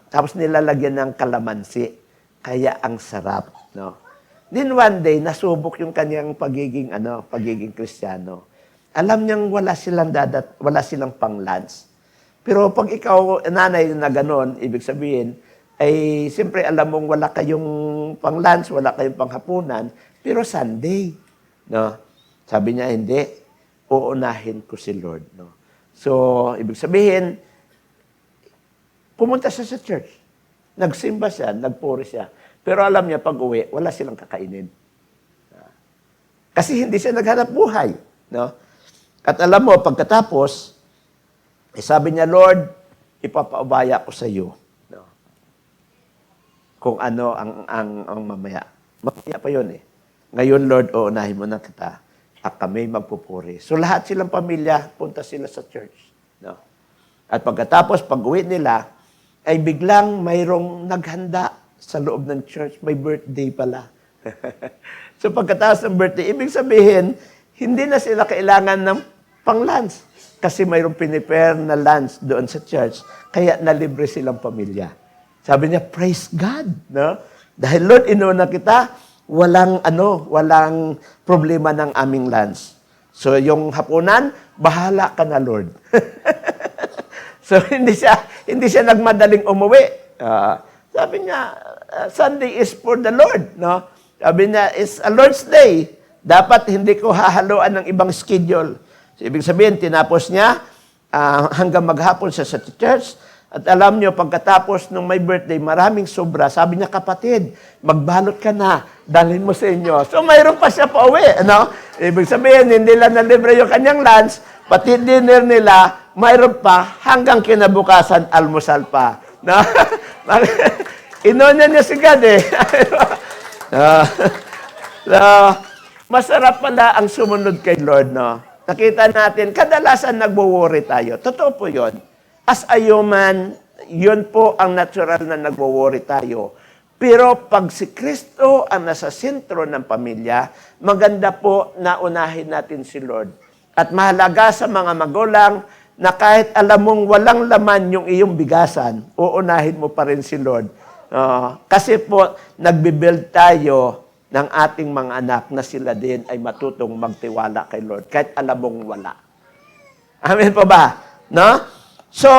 tapos nilalagyan ng kalamansi. Kaya ang sarap. No? Then one day, nasubok yung kanyang pagiging Kristiyano. Alam niyang wala silang pang-lunch. Pero pag ikaw, nanay na gano'n, ibig sabihin, ay siyempre alam mong wala kayong pang-lunch, wala kayong panghapunan, pero Sunday. No? Sabi niya, hindi. Uunahin ko si Lord. No? So, ibig sabihin, pumunta siya sa church. Nagsimba siya, nagpuri siya. Pero alam niya, pag uwi, wala silang kakainin. Kasi hindi siya naghanap buhay. No? At alam mo, pagkatapos, sabi niya, Lord, ipapaubaya ko sa iyo. No? Kung ano ang mamaya. Mamaya pa yun Ngayon, Lord, uunahin mo na kita at kami magpupuri. So lahat silang pamilya, punta sila sa church. No? At pagkatapos, pag-uwi nila, ay biglang mayroong naghanda sa loob ng church. May birthday pala. So pagkatapos ng birthday, ibig sabihin, hindi na sila kailangan ng pang-lunch. Kasi mayroong pinipare na lunch doon sa church. Kaya nalibre silang pamilya. Sabi niya, praise God. No? Dahil Lord, inuna kita, walang problema ng aming lunch. So yung hapunan, bahala ka na Lord. So, hindi siya nagmadaling umuwi. Sabi niya, Sunday is for the Lord. No? Sabi niya, it's a Lord's Day. Dapat hindi ko hahaluan ng ibang schedule. So, ibig sabihin, tinapos niya hanggang maghapon siya sa church. At alam niyo, pagkatapos nung may birthday, maraming sobra. Sabi niya, kapatid, magbalot ka na. Dalhin mo sa inyo. So, mayroon pa siya pa uwi. Ano? Ibig sabihin, hindi lang nalibre yung kanyang lunch, pati dinner nila, mayroon pa, hanggang kinabukasan, almusal pa. No? Inonya niya si God eh. So, masarap pala ang sumunod kay Lord, no? Nakita natin, kadalasan nagwo-worry tayo. Totoo po yun. As a human, yun po ang natural na nagwo-worry tayo. Pero pag si Kristo ang nasa sentro ng pamilya, maganda po na unahin natin si Lord. At mahalaga sa mga magulang na kahit alam mong walang laman yung iyong bigasan, uunahin mo pa rin si Lord. Kasi po, nagbibuild tayo ng ating mga anak na sila din ay matutong magtiwala kay Lord, kahit alam mong wala. Amen po ba? No? So,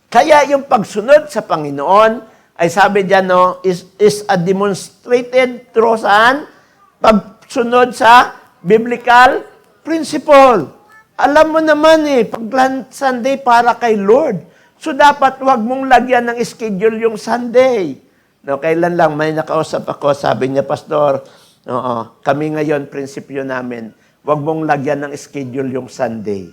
kaya yung pagsunod sa Panginoon, ay sabi diyan, no, is a demonstrated through saan? Pagsunod sa biblical principle. Alam mo naman pag Sunday para kay Lord. So, dapat wag mong lagyan ng schedule yung Sunday. No, kailan lang may nakausap ako, sabi niya, Pastor, kami ngayon, prinsipyo namin, wag mong lagyan ng schedule yung Sunday.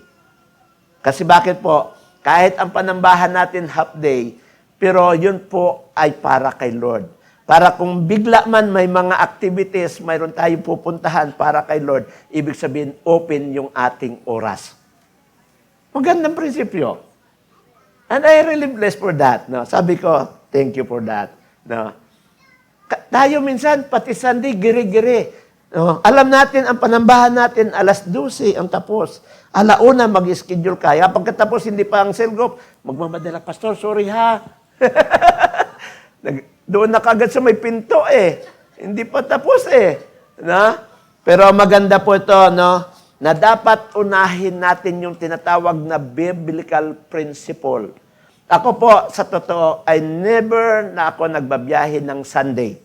Kasi bakit po? Kahit ang panambahan natin half day, pero yun po ay para kay Lord. Para kung bigla man may mga activities, mayroon tayong pupuntahan para kay Lord, ibig sabihin, open yung ating oras. Magandang prinsipyo. And I really blessed for that. No? Sabi ko, thank you for that. No? Tayo minsan, pati Sunday, giri-giri. No? Alam natin, ang panambahan natin, alas 12 ang tapos. Alauna, mag-schedule kaya. Pagkatapos, hindi pa ang cell group, magmamadala, Pastor, sorry ha. Doon na kagad sa may pinto Hindi pa tapos No? Pero maganda po ito, no? Na dapat unahin natin yung tinatawag na biblical principle. Ako po, sa totoo, ay never na ako nagbabiyahe ng Sunday.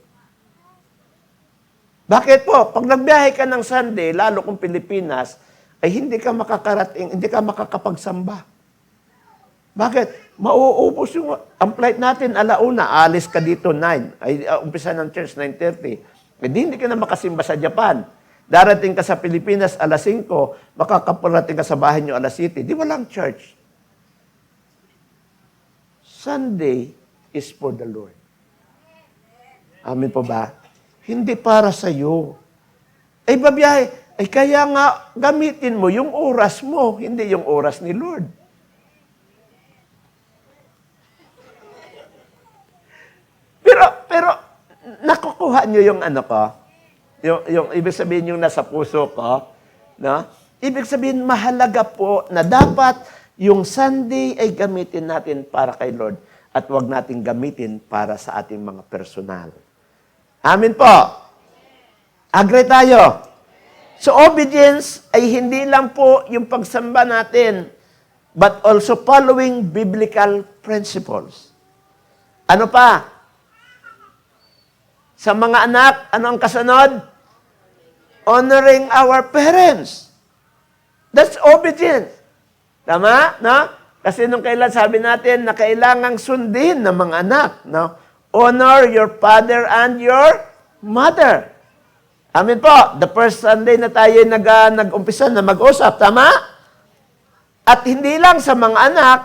Bakit po? Pag nagbiyahe ka ng Sunday, lalo kung Pilipinas, ay hindi ka makakarating, hindi ka makakapagsamba. Bakit? Mauubos yung, ang flight natin, alauna, alis ka dito, 9. Ay, umpisa ng church, 9:30. Hindi ka na makasimba sa Japan. Darating ka sa Pilipinas, alas 5, makakaparating ka sa bahay nyo, alas 7. Di walang church. Sunday is for the Lord. Amen po ba? Hindi para sa iyo. Ay, babiyahe. Ay, kaya nga, gamitin mo yung oras mo, hindi yung oras ni Lord. Pero, nakukuha nyo yung ano ko? Yung ibig sabihin yung nasa puso ko? No? Ibig sabihin, mahalaga po na dapat yung Sunday ay gamitin natin para kay Lord at wag natin gamitin para sa ating mga personal. Amen po. Agree tayo. So, obedience ay hindi lang po yung pagsamba natin, but also following biblical principles. Ano pa? Sa mga anak, ano ang kasunod? Honoring our parents. That's obedience. Tama? No? Kasi nung kailan sabi natin na kailangang sundin ng mga anak. No? Honor your father and your mother. Amen po. The first Sunday na tayo nag-umpisa na mag-usap. Tama? At hindi lang sa mga anak,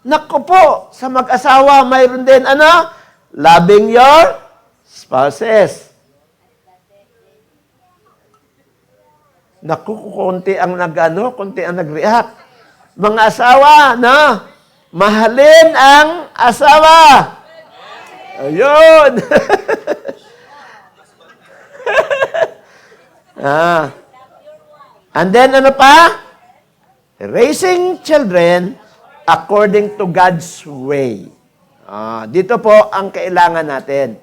naku po, sa mag-asawa, mayroon din, loving your spouses. Naku, konti ang nag-react. Mga asawa, mahalin ang asawa. Ayun. And then, ano pa? Raising children according to God's way. Dito po ang kailangan natin.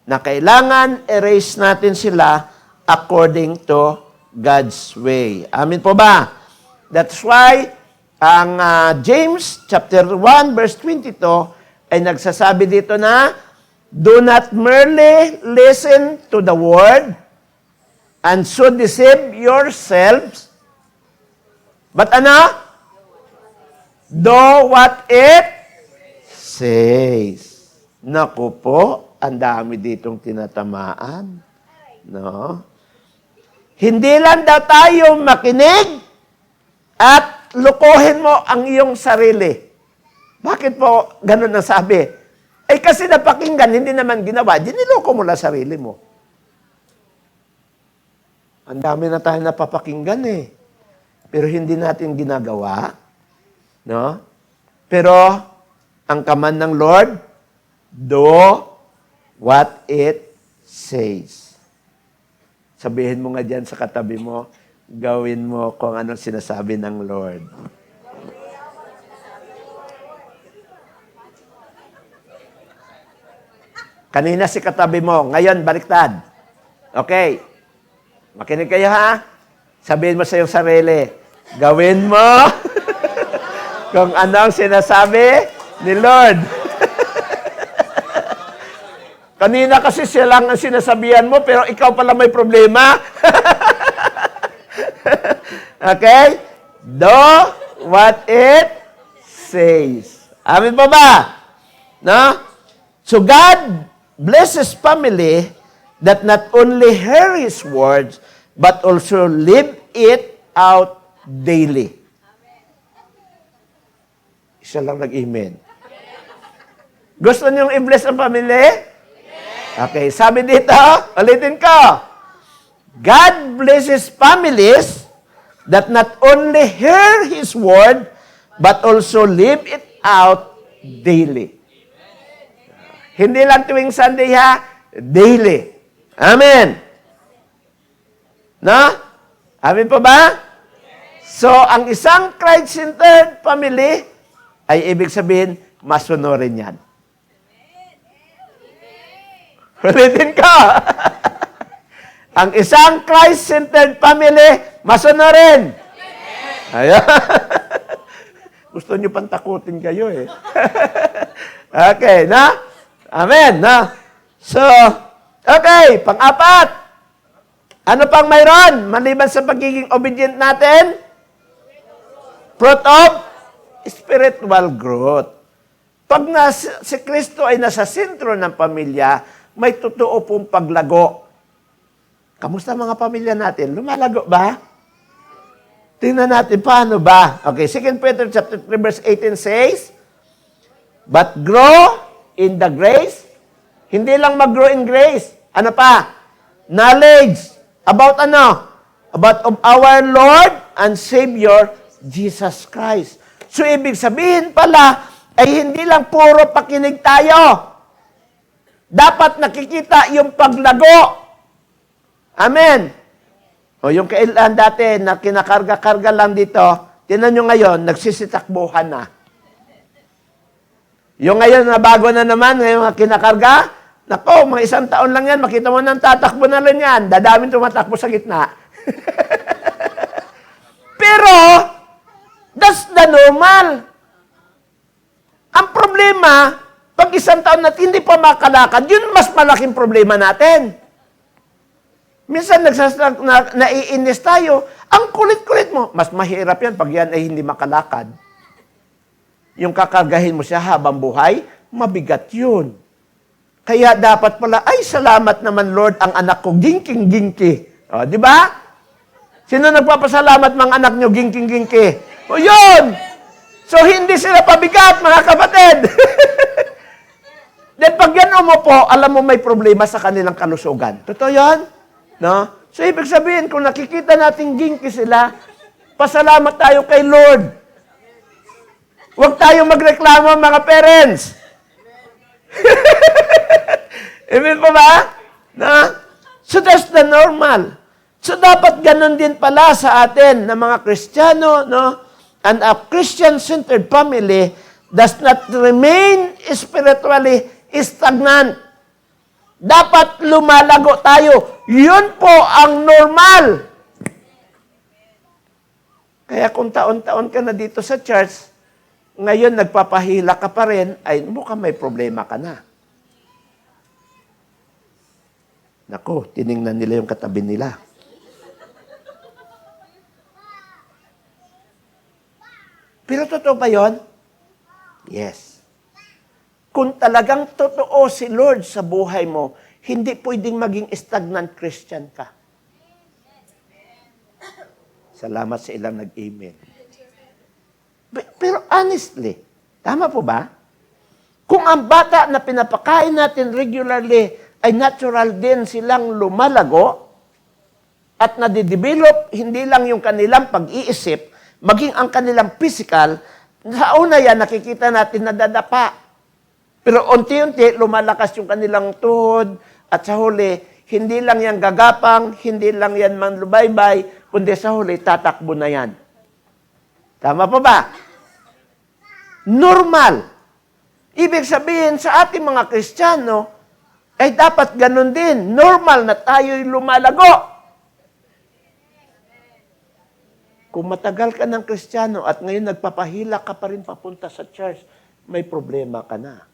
Na kailangan i-raise natin sila according to God's way. Amin po ba? That's why Ang James chapter 1 verse 22 ay nagsasabi dito na, do not merely listen to the word and so deceive yourselves, but do what it says. Naku po, ang dami ditong tinatamaan. No? Hindi lang daw tayo makinig at lukuhin mo ang iyong sarili. Bakit po ganun ang sabi? Eh kasi napakinggan, hindi naman ginawa. Diniloko mo lang sarili mo. Ang dami na tayo napapakinggan eh. Pero hindi natin ginagawa. No? Pero, ang command ng Lord, do what it says. Sabihin mo nga dyan sa katabi mo, gawin mo kung anong sinasabi ng Lord. Kanina si katabi mo, ngayon baliktad. Okay. Makinig kayo ha. Sabihin mo sa iyong sarili, gawin mo kung anong sinasabi ni Lord. Kanina kasi siya lang ang sinasabihan mo, pero ikaw pala may problema. Okay? Do what it says. Amin pa ba? No? So God blesses family that not only hear His words, but also live it out daily. Isa lang nag-amen. Gusto niyong i-bless ang family? Okay, sabi dito, ulitin ko. God blesses families that not only hear His word, but also live it out daily. Hindi lang tuwing Sunday ha, daily. Amen. No? Amen po ba? So, ang isang Christ-centered family ay ibig sabihin, masunurin yan. Ulitin ko. Ang isang Christ-centered family, masunurin. Ayan. Gusto nyo pang takutin kayo eh. Okay, na? Amen, na? So, okay, pang-apat. Ano pang mayroon? Maliban sa pagiging obedient natin? Fruit of spiritual growth. Pag si Kristo ay nasa sentro ng pamilya, may totoo pong paglago. Kamusta mga pamilya natin? Lumalago ba? Tingnan natin, paano ba? Okay, 2 Peter chapter 3, verse 18 says, but grow in the grace. Hindi lang mag-grow in grace. Ano pa? Knowledge. About ano? About of our Lord and Savior, Jesus Christ. So, ibig sabihin pala, ay hindi lang puro pakinig tayo. Dapat nakikita yung paglago. Amen. O yung kailan dati na kinakarga-karga lang dito, tinan nyo ngayon, nagsisitakbuhan na. Yung ngayon na bago na naman, ngayon kinakarga, nako, mga isang taon lang yan, makita mo nang tatakbo na rin yan, dadaming tumatakbo sa gitna. Pero, that's the normal. Ang problema, pag isang taon natin hindi pa makalakad, yun mas malaking problema natin. Minsan naiinis tayo, ang kulit-kulit mo. Mas mahirap yan pag yan ay hindi makalakad. Yung kakargahin mo siya habang buhay, mabigat yun. Kaya dapat pala, ay salamat naman Lord, ang anak ko, ginking-ginki. O, di ba? Sino nagpapasalamat mga anak nyo, ginking-ginki? O, yun! So, hindi sila pabigat, mga kapatid. Then, pag yan umupo, alam mo may problema sa kanilang kalusugan. Totoo yan? No? So, ibig sabihin, kung nakikita natin ginki sila, pasalamat tayo kay Lord. Huwag tayo magreklamo, mga parents. Amen pa ba? No? So, that's the normal. So, dapat ganun din pala sa atin na mga Kristiyano, no? And a Christian-centered family does not remain spiritually stagnant. Dapat lumalago tayo. Yun po ang normal. Kaya kung taon-taon ka na dito sa church, ngayon nagpapahila ka pa rin, ay mukhang may problema ka na. Naku, tiningnan nila yung katabi nila. Pero totoo ba yun? Yes. Kung talagang totoo si Lord sa buhay mo, hindi pwedeng maging stagnant Christian ka. Salamat sa ilang nag-amen. Pero honestly, tama po ba? Kung ang bata na pinapakain natin regularly ay natural din silang lumalago at nadidevelop hindi lang yung kanilang pag-iisip, maging ang kanilang physical, sa una yan nakikita natin nadadapa. Pero unti-unti lumalakas yung kanilang tuhod at sa huli, hindi lang yan gagapang, hindi lang yan manlubaybay, kundi sa huli, tatakbo na yan. Tama pa ba? Normal. Ibig sabihin sa ating mga Kristiyano, ay dapat ganun din. Normal na tayo'y lumalago. Kung matagal ka ng Kristiyano at ngayon nagpapahila ka pa rin papunta sa church, may problema ka na.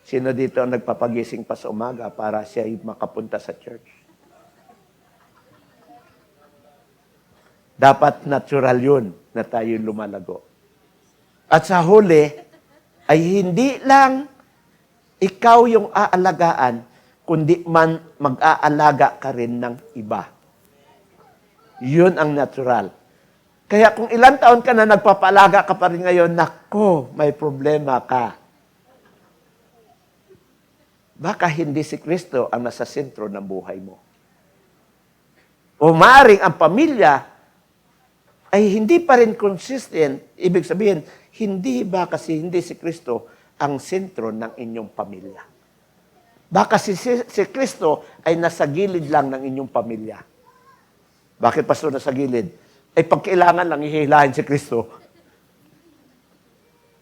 Sino dito ang nagpapagising pa sa umaga para siya ay makapunta sa church? Dapat natural yun na tayo lumalago. At sa huli, ay hindi lang ikaw yung aalagaan, kundi man mag-aalaga ka rin ng iba. Yun ang natural. Kaya kung ilang taon ka na nagpapalaga ka pa rin ngayon, nako, may problema ka. Baka hindi si Kristo ang nasa sentro ng buhay mo. O maaaring ang pamilya ay hindi pa rin consistent. Ibig sabihin, hindi si Kristo ang sentro ng inyong pamilya. Baka si Kristo ay nasa gilid lang ng inyong pamilya. Bakit, Pastor, nasa gilid? Ay pagkailangan lang ihilahin si Kristo.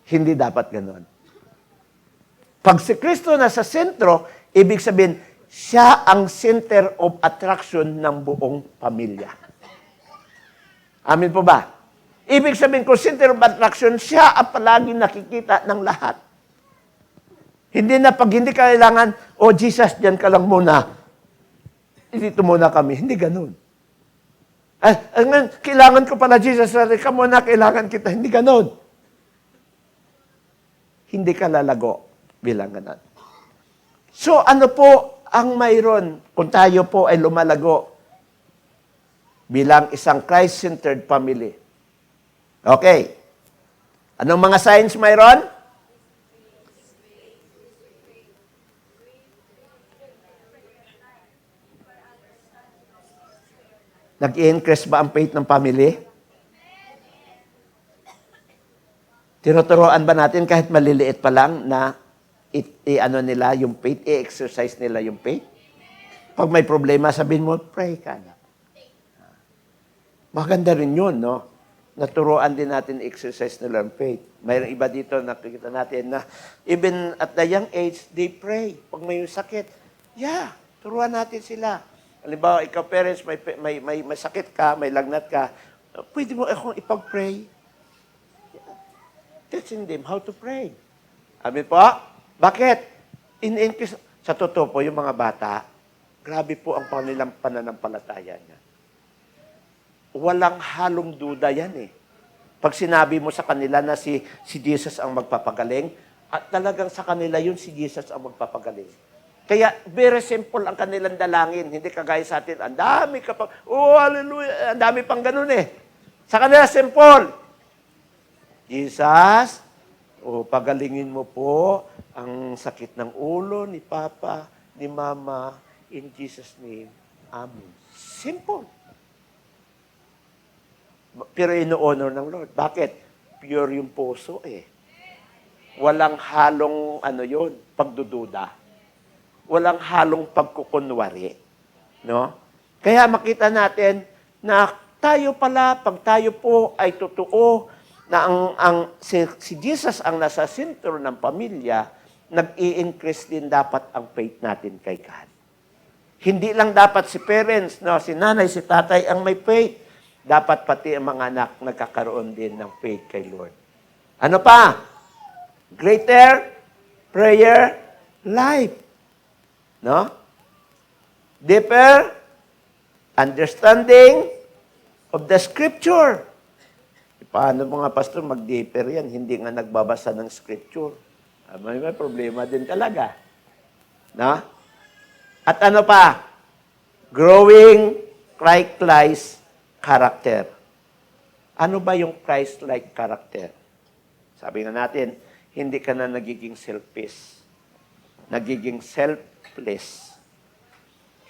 Hindi dapat ganon. Pag si Kristo nasa sentro, ibig sabihin, siya ang center of attraction ng buong pamilya. Amin po ba? Ibig sabihin, kung center of attraction, siya ang palagi nakikita ng lahat. Hindi na pag hindi kailangan, oh Jesus, diyan ka lang muna. Dito muna kami. Hindi ganun. Kailangan ko pala Jesus, ka muna, kailangan kita. Hindi ganun. Hindi ka lalago bilang ganun. So, ano po ang mayroon kung tayo po ay lumalago bilang isang Christ-centered family? Okay. Anong mga signs mayroon? Nag-i-increase ba ang faith ng family? Tinuturoan ba natin kahit maliliit pa lang na i-ano nila yung faith, i-exercise nila yung faith? Pag may problema, sabihin mo, pray ka na. Maganda rin yun, no? Naturoan din natin exercise nila yung faith. Mayroong iba dito, nakikita natin na even at the young age, they pray. Pag may sakit, turuan natin sila. Halimbawa, ikaw parents, may sakit ka, may lagnat ka, pwede mo akong ipag-pray. Teaching them how to pray. Amin po? Bakit? Sa totoo po, yung mga bata, grabe po ang kanilang pananampalataya niya. Walang halong duda yan eh. Pag sinabi mo sa kanila na si Jesus ang magpapagaling, at talagang sa kanila yun si Jesus ang magpapagaling. Kaya very simple ang kanilang dalangin. Hindi kagaya sa atin, ang dami ka pang, oh hallelujah, ang dami pang ganun eh. Sa kanila simple. Jesus, pagalingin mo po ang sakit ng ulo ni Papa, ni Mama, in Jesus' name. Amen. Simple. Pero ino-honor ng Lord. Bakit? Pure yung puso eh. Walang halong pagdududa. Walang halong pagkukunwari. No? Kaya makita natin na tayo pala, pag tayo po ay totoo na si Jesus ang nasa sentro ng pamilya, nag-i-increase din dapat ang faith natin kay God. Hindi lang dapat si parents, no, si nanay, si tatay ang may faith. Dapat pati ang mga anak nagkakaroon din ng faith kay Lord. Ano pa? Greater prayer life. No? Deeper understanding of the Scripture. Paano mga pastor mag-deeper yan? Hindi nga nagbabasa ng Scripture. May problema din talaga. No? At ano pa? Growing Christ-like character. Ano ba yung Christ-like character? Sabi nga natin, hindi ka na nagiging selfish. Nagiging selfless.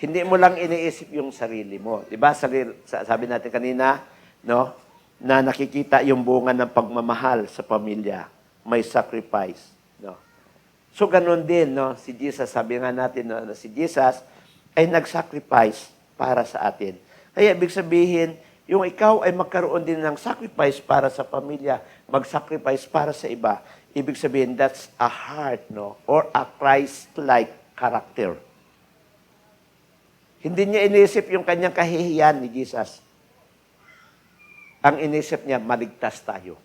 Hindi mo lang iniisip yung sarili mo. Diba? Sabi natin kanina, no? Na nakikita yung bunga ng pagmamahal sa pamilya. May sacrifice. No? So, ganun din, no? Si Jesus, sabi nga natin, no? Si Jesus ay nag-sacrifice para sa atin. Kaya, ibig sabihin, yung ikaw ay magkaroon din ng sacrifice para sa pamilya, mag-sacrifice para sa iba. Ibig sabihin, that's a heart, no? Or a Christ-like character. Hindi niya inisip yung kanyang kahihiyan ni Jesus. Ang inisip niya, maligtas tayo.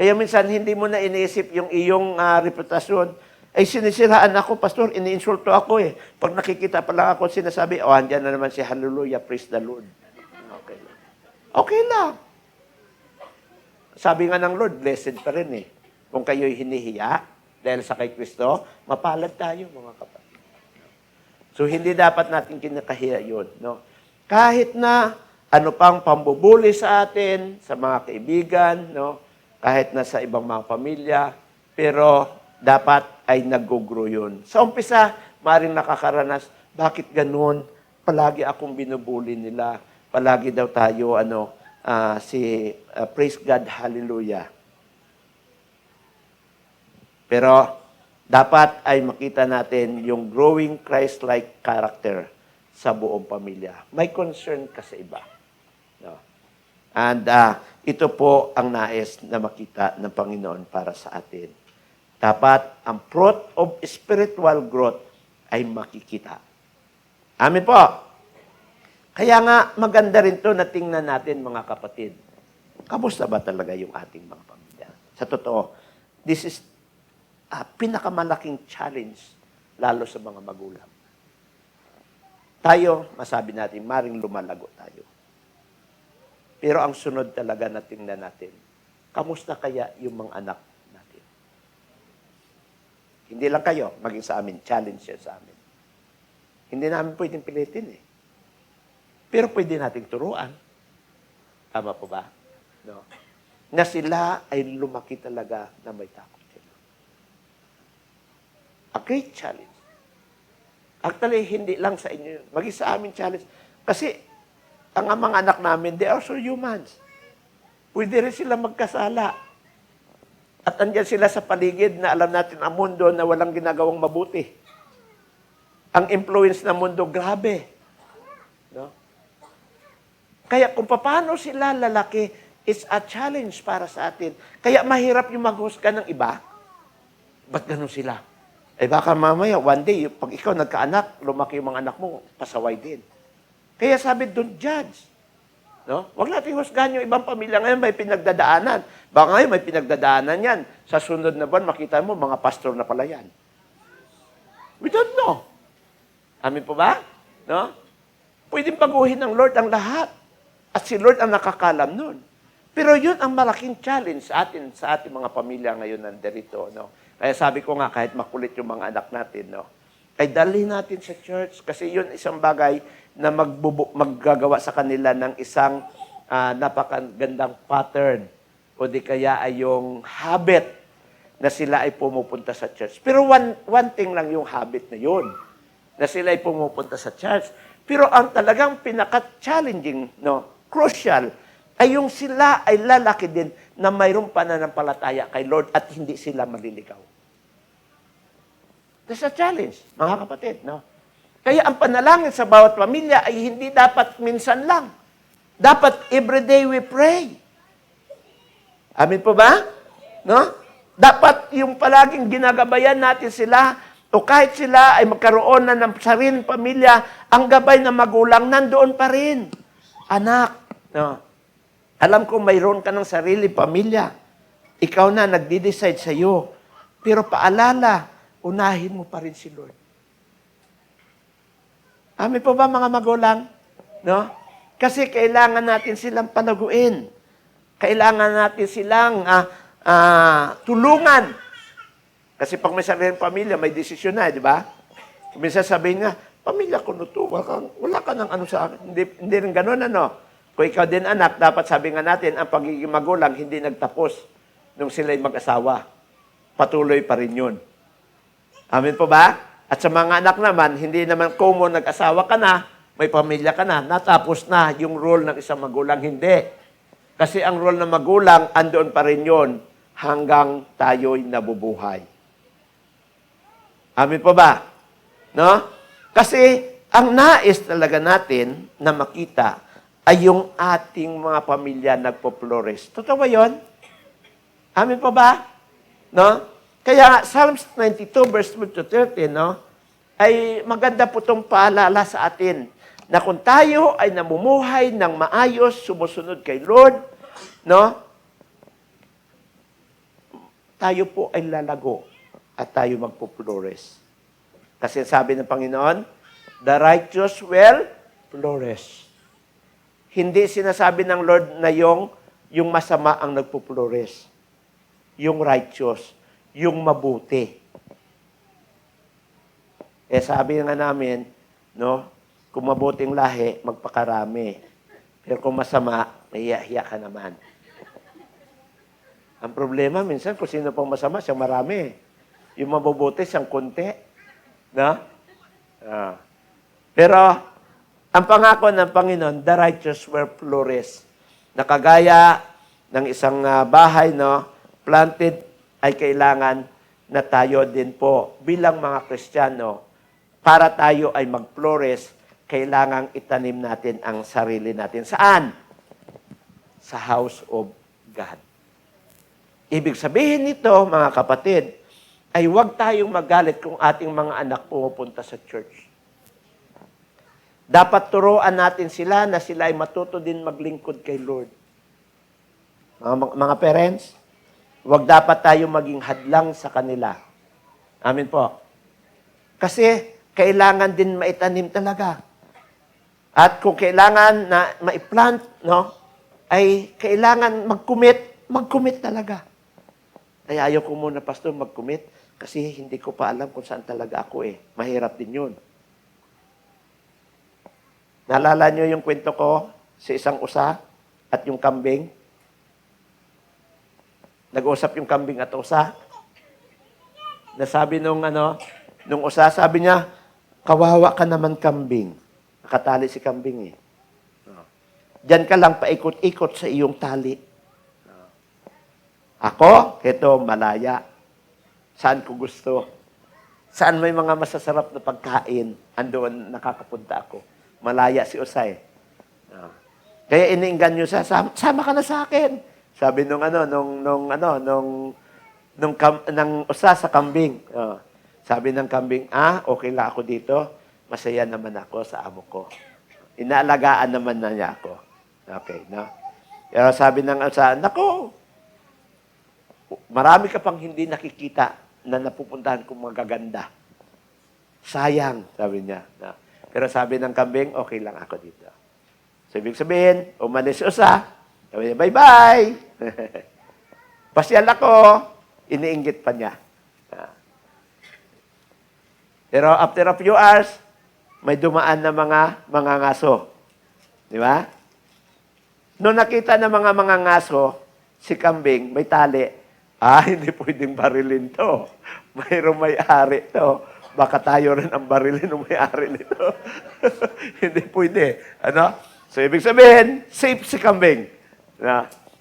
Kaya minsan, hindi mo na inisip yung iyong reputasyon. Ay, sinisiraan ako, pastor, iniinsulto ako eh. Pag nakikita pa lang ako, sinasabi, oh, andyan na naman si hallelujah, praise the Lord. Okay lang. Okay lang. Sabi nga ng Lord, blessed pa rin eh. Kung kayo'y hinihiya, dahil sa kay Kristo, mapalad tayo, mga kapatid. So, hindi dapat natin kinakahiya yun. No? Kahit na ano pang pambubuli sa atin, sa mga kaibigan, no? Kahit na sa ibang mga pamilya, pero dapat ay nag-grow yun. Sa umpisa, maring nakakaranas, bakit ganun? Palagi akong binubuli nila. Palagi daw tayo, praise God, hallelujah. Pero, dapat ay makita natin yung growing Christ-like character sa buong pamilya. May concern ka sa iba. No? And ito po ang nais na makita ng Panginoon para sa atin. Dapat ang fruit of spiritual growth ay makikita. Amen po. Kaya nga maganda rin to na tingnan natin mga kapatid. Kamusta ba talaga yung ating mga pamilya? Sa totoo, this is pinakamalaking challenge lalo sa mga magulang. Tayo, masabi natin, maring lumalago tayo. Pero ang sunod talaga na tingnan natin, kamusta kaya yung mga anak natin? Hindi lang kayo, maging sa amin, challenge yan sa amin. Hindi namin pwedeng pilitin eh. Pero pwede nating turuan. Tama po ba? No? Na sila ay lumaki talaga na may takot sila. A great challenge. Actually, hindi lang sa inyo yun. Maging sa amin challenge. Kasi, ang mga anak namin, they are also humans. Pwede rin sila magkasala. At andyan sila sa paligid na alam natin ang mundo na walang ginagawang mabuti. Ang influence ng mundo, grabe. No? Kaya kung paano sila lalaki, it's a challenge para sa atin. Kaya mahirap yung maghusga ng iba. Ba't ganun sila? Eh baka mamaya, one day, pag ikaw nagkaanak, lumaki yung mga anak mo, pasaway din. Kaya sabi, don't judge. No? Huwag natin husgahan yung ibang pamilya. Ngayon may pinagdadaanan. Baka ngayon may pinagdadaanan yan. Sa sunod na buwan, makita mo, mga pastor na pala yan. We don't know. Amin po ba? No? Pwedeng baguhin ng Lord ang lahat. At si Lord ang nakakalam nun. Pero yun ang malaking challenge sa atin, sa ating mga pamilya ngayon nandirito. No? Kaya sabi ko nga, kahit makulit yung mga anak natin, no? Ay dalhin natin sa church. Kasi yun isang bagay na maggagawa sa kanila ng isang napakagandang pattern. O di kaya ay yung habit na sila ay pumupunta sa church. Pero one thing lang yung habit na yun. Na sila ay pumupunta sa church. Pero ang talagang pinaka-challenging, no, crucial, ay yung sila ay lalaki din na mayroong pananampalataya kay Lord at hindi sila maliligaw. That's a challenge, mga kapatid, no? Kaya ang panalangin sa bawat pamilya ay hindi dapat minsan lang. Dapat everyday we pray. Amin po ba? No? Dapat yung palaging ginagabayan natin sila o kahit sila ay magkaroon na ng sariling pamilya, ang gabay ng magulang nandoon pa rin. Anak, no? Alam ko mayroon ka ng sariling pamilya. Ikaw na nagde-decide sa iyo. Pero paalala, unahin mo pa rin si Lord. Amin po ba mga magulang? No? Kasi kailangan natin silang palaguin. Kailangan natin silang tulungan. Kasi pag may sariling pamilya, may desisyon na, di ba? Minsan sabihin nga, pamilya ko nuto, wala ka ng ano sa akin. Hindi rin ganun, ano? Kung ikaw din anak, dapat sabi nga natin, ang pagiging magulang hindi nagtapos nung sila'y mag-asawa. Patuloy pa rin yun. Amin po ba? At sa mga anak naman, hindi naman common nag-asawa ka na, may pamilya ka na, natapos na yung role ng isang magulang. Hindi. Kasi ang role ng magulang, andoon pa rin yun hanggang tayo'y nabubuhay. Amin po ba? No? Kasi ang nais talaga natin na makita ay yung ating mga pamilya nagpo-flores. Totoo ba yun? Amin po ba? No? Kaya Psalms 92 verse 12 to 13, no? Ay maganda po itong paalala sa atin na kung tayo ay namumuhay ng maayos, sumusunod kay Lord, no? Tayo po ay lalago at tayo magpo-flores. Kasi sabi ng Panginoon, the righteous will flourish. Hindi sinasabi ng Lord na yung masama ang nagpo-flores. Yung righteous, yung mabuti. Sabi nga namin, no, kung mabuting lahi, magpakarami. Pero kung masama, mahiya-hiya ka naman. Ang problema, minsan, kung sino pang masama, siyang marami. Yung mabubuti, siyang konti. No? Pero, ang pangako ng Panginoon, the righteous will flourish. Nakagaya ng isang bahay, no, planted, ay kailangan na tayo din po, bilang mga Kristiyano, para tayo ay mag-flourish, kailangang itanim natin ang sarili natin. Saan? Sa house of God. Ibig sabihin nito, mga kapatid, ay huwag tayong magalit kung ating mga anak pumupunta sa church. Dapat turuan natin sila na sila ay matuto din maglingkod kay Lord. Mga parents, huwag dapat tayo maging hadlang sa kanila. Amin po. Kasi kailangan din maitanim talaga. At kung kailangan na maiplant, no, ay kailangan mag-commit talaga. Ay ayaw ko muna, Pastor, mag-commit kasi hindi ko pa alam kung saan talaga ako eh. Mahirap din yun. Naalala niyo yung kwento ko sa isang usa at yung kambing? Nag-usap yung kambing at usa. Nasabi nung usa, sabi niya, kawawa ka naman kambing. Nakatali si kambing eh. Diyan ka lang paikot-ikot sa iyong tali. Ako, ito, malaya. Saan ko gusto? Saan may mga masasarap na pagkain? Andoon nakakapunta ako. Malaya si Usay. Kaya iniinggan niyo siya, sama ka na sa akin. Sabi nung usa sa kambing. Sabi ng kambing, okay lang ako dito. Masaya naman ako sa amo ko. Inaalagaan naman na niya ako. Okay, no? Pero sabi ng usa, nako, marami ka pang hindi nakikita na napupuntahan kong magaganda. Sayang, sabi niya. No? Pero sabi ng kambing, okay lang ako dito. So, ibig sabihin, umalis usa. Sabi niya, bye-bye. Pasyal ako. Iniinggit pa niya. Pero after a few hours, may dumaan na mga ngaso. Di ba? Noong nakita ng mga ngaso, si kambing, may tali. Hindi pwedeng barilin to. Mayroong may-ari to. Baka tayo rin ang barilin ng may-ari nito. Hindi pwede. Ano? So, ibig sabihin, safe si kambing.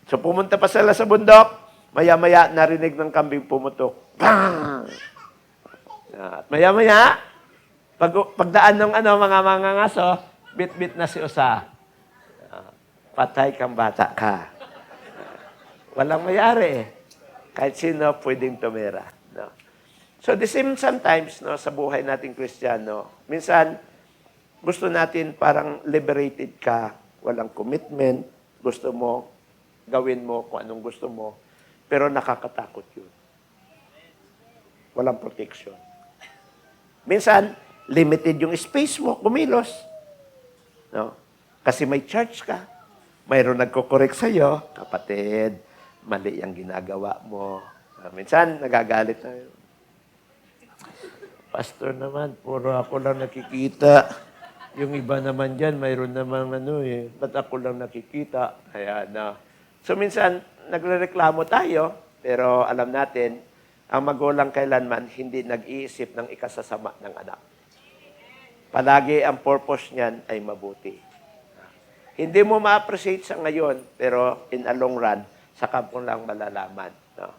So, pumunta pa sila sa bundok. Maya-maya, narinig ng kambing pumutok. Bang! At maya-maya, pagdaan ng mga ngaso, bit-bit na si usa. Patay kang bata ka. Walang may-ari eh. Kahit sino pwedeng tumira. No? So, So the same sometimes no, sa buhay nating Kristiyano, minsan gusto natin parang liberated ka, walang commitment, gusto mo, gawin mo kung anong gusto mo, pero nakakatakot yun. Walang protection. Minsan, limited yung space mo, kumilos. No? Kasi may church ka. Mayroon nagko-correct sa'yo, kapatid, mali ang ginagawa mo. Minsan, nagagalit tayo. Pastor naman, puro ako lang nakikita. Yung iba naman dyan, mayroon naman ba't ako lang nakikita? Kaya na. So minsan, nagrereklamo tayo, pero alam natin, ang magulang kailanman hindi nag-iisip ng ikasasama ng anak. Palagi ang purpose niyan ay mabuti. Hindi mo ma-appreciate sa ngayon, pero in a long run, saka mo lang malalaman. No?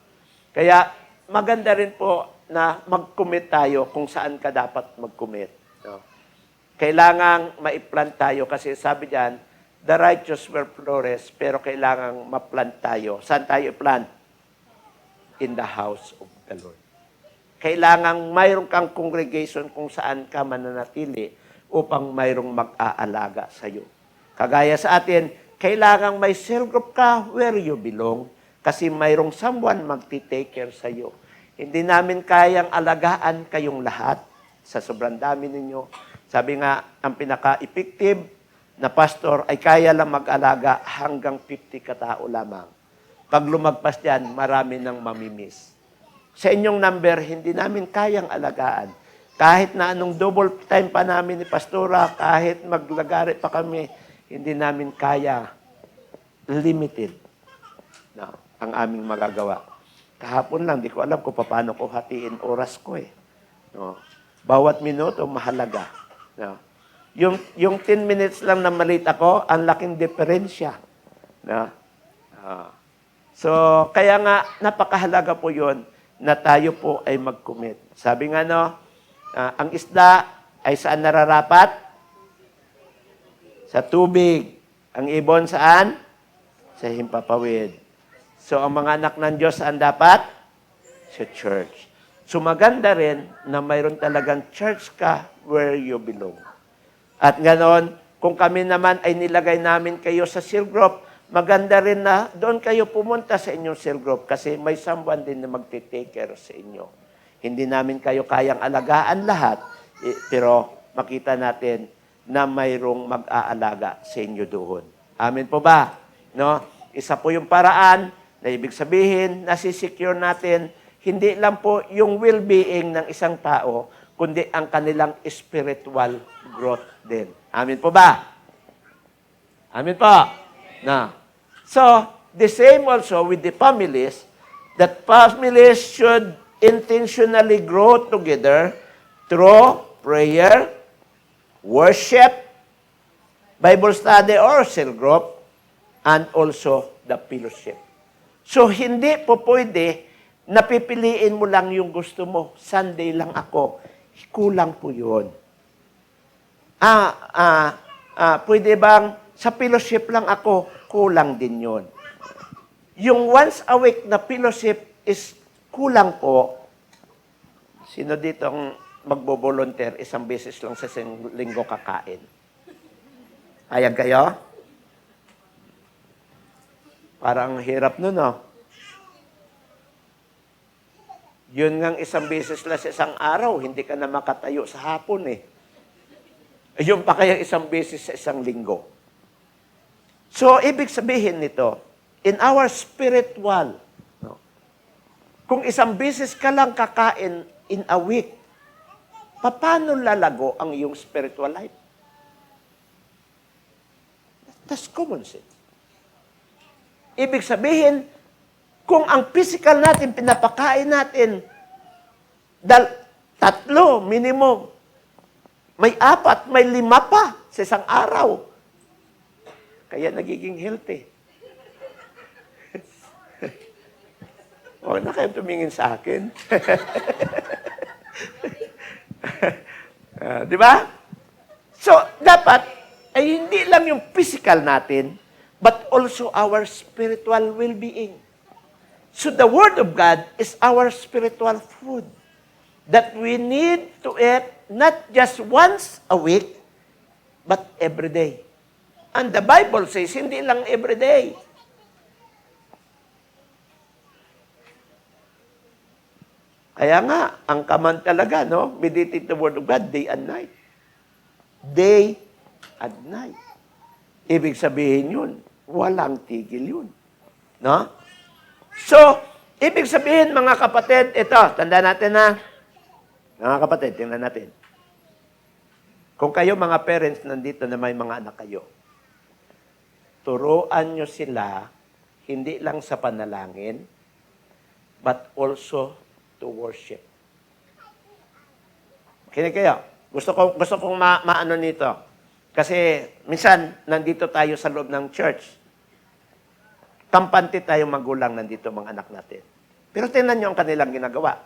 Kaya maganda rin po na mag-commit tayo kung saan ka dapat mag-commit. No? Kailangang ma-plant tayo kasi sabi diyan, the righteous will flourish, pero kailangang ma-plant tayo. Saan tayo i-plant? In the house of the Lord. Kailangang mayroon kang congregation kung saan ka mananatili upang mayroong mag-aalaga sa iyo. Kagaya sa atin, kailangang may cell group ka where you belong kasi mayroong someone magti-take care sa iyo. Hindi namin kayang alagaan kayong lahat sa sobrang dami ninyo. Sabi nga, ang pinaka-effective na pastor ay kaya lang mag-alaga hanggang 50 katao lamang. Pag lumagpas diyan, marami nang mamimiss. Sa inyong number, hindi namin kayang alagaan. Kahit na anong double time pa namin ni Pastora, kahit maglagari pa kami, hindi namin kaya. Limited na ang aming magagawa. Kahapon lang, di ko alam kung paano ko hatiin oras ko eh. No? Bawat minuto, mahalaga. No? Yung 10 minutes lang na malit ako, ang laking diferensya. No? So, kaya nga, napakahalaga po yon na tayo po ay mag-commit. Sabi nga, no, ang isda ay saan nararapat? Sa tubig. Ang ibon saan? Sa himpapawid. So, ang mga anak ng Diyos saan dapat? Sa church. So, maganda rin na mayroon talagang church ka where you belong. At ganon, kung kami naman ay nilagay namin kayo sa cell group, maganda rin na doon kayo pumunta sa inyong cell group kasi may someone din na magte-take care sa inyo. Hindi namin kayo kayang alagaan lahat, pero makita natin na mayroong mag-aalaga sa inyo doon. Amen po ba? No? Isa po yung paraan na ibig sabihin, nasisecure natin, hindi lang po yung well-being ng isang tao, kundi ang kanilang spiritual growth din. Amen po ba? Amen po? Na. So, the same also with the families, that families should intentionally grow together through prayer, worship, Bible study or cell group, and also the fellowship. So, hindi po pwede na pipiliin mo lang yung gusto mo. Sunday lang ako. Kulang po yun. Pwede bang sa fellowship lang ako? Kulang din yun. Yung once a week na fellowship is kulang po. Sino dito ang magbo-volunteer isang beses lang sa linggo kakain? Ayag kayo? Parang hirap nun, no? Yun ngang isang beses lang sa isang araw, hindi ka na makatayo sa hapon eh. Yun pa kaya isang beses sa isang linggo. So, ibig sabihin nito, in our spiritual, no, kung isang beses ka lang kakain in a week, paano lalago ang iyong spiritual life? That's common sense. Ibig sabihin, kung ang physical natin, pinapakain natin, 3, minimum, may 4, may 5 pa sa isang araw. Kaya nagiging healthy. Huwag na kayo tumingin sa akin. Di ba? So, dapat, ay hindi lang yung physical natin, but also our spiritual well-being. So, the Word of God is our spiritual food. that we need to eat not just once a week, but every day. And the Bible says, hindi lang every day. Kaya nga, ang kaman talaga, no? Meditate the Word of God day and night. Day and night. Ibig sabihin yun, walang tigil yun. No? So, ibig sabihin, mga kapatid, ito, tanda natin na, mga kapatid, tingnan natin. Kung kayo, mga parents, nandito na may mga anak kayo, turuan nyo sila, hindi lang sa panalangin, but also to worship. Kinig kayo. Gusto kong maano nito. Kasi minsan nandito tayo sa loob ng church. Kampante tayong magulang nandito mga anak natin. Pero tingnan niyo ang kanilang ginagawa.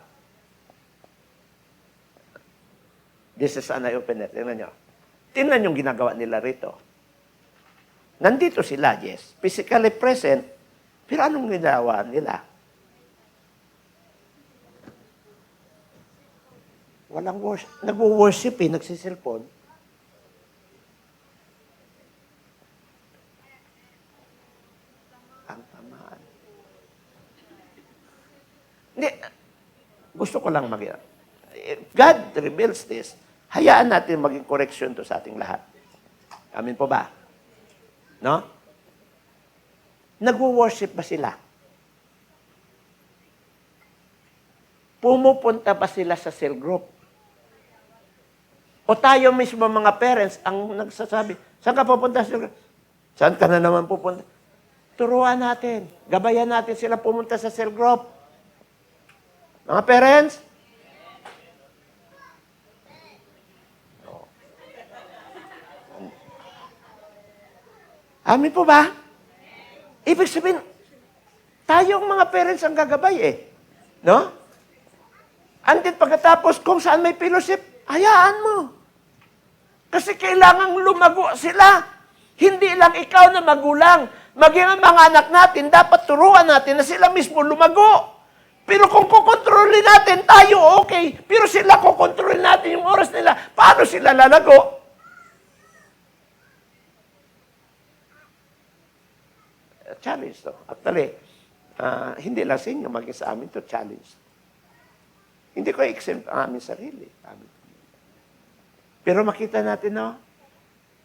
This is an eye-opener. Tingnan niyo. Tingnan yung ginagawa nila rito. Nandito sila, yes. Physically present. Pero anong ginagawa nila? Walang worship. Nag-worship nagsiselfon. Ang tamaan. Hindi. Gusto ko lang God reveals this. Hayaan natin maging correction to sa ating lahat. Amin po ba? No? Nag-worship ba sila? Pumupunta ba sila sa cell group? O tayo mismo mga parents ang nagsasabi, saan ka pupunta? Saan ka na naman pupunta? Turuan natin. Gabayan natin sila pumunta sa cell group. Mga parents? Amin po ba? Ibig sabihin, tayong mga parents ang gagabay No? And then pagkatapos, kung saan may fellowship, hayaan mo. Kasi kailangang lumago sila. Hindi lang ikaw na magulang. Maging ang mga anak natin, dapat turuan natin na sila mismo lumago. Pero kung kukontrolin natin, tayo okay. Pero sila kukontrolin natin yung oras nila. Paano sila lalago? Challenge to. Actually, hindi lang sa inyo, maging sa amin to challenge. Hindi ko exempt ang aming sarili. Pero makita natin, no?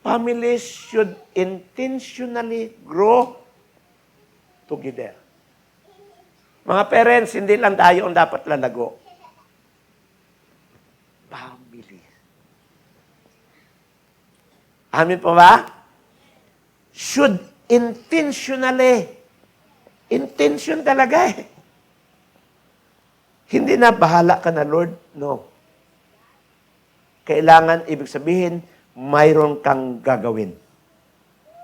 Families should intentionally grow together. Mga parents, hindi lang tayo ang dapat lalago. Family. Amin po ba? Should intentionally. Intention talaga Hindi na bahala ka na, Lord. No. Kailangan, ibig sabihin, mayroon kang gagawin.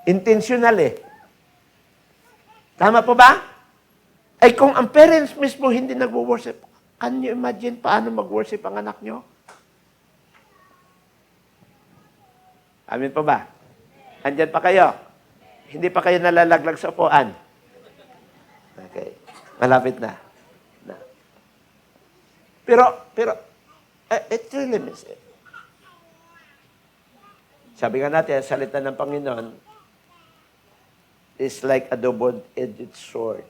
Intentional Tama po ba? Ay kung ang parents mismo hindi nag-worship, can you imagine paano mag-worship ang anak nyo? Amin po ba? Andyan pa kayo? Hindi pa kayo nalalaglag sa upuan? Okay. Malapit na. Pero, it really means it. Sabi nga natin, ang salita ng Panginoon is like a double-edged sword.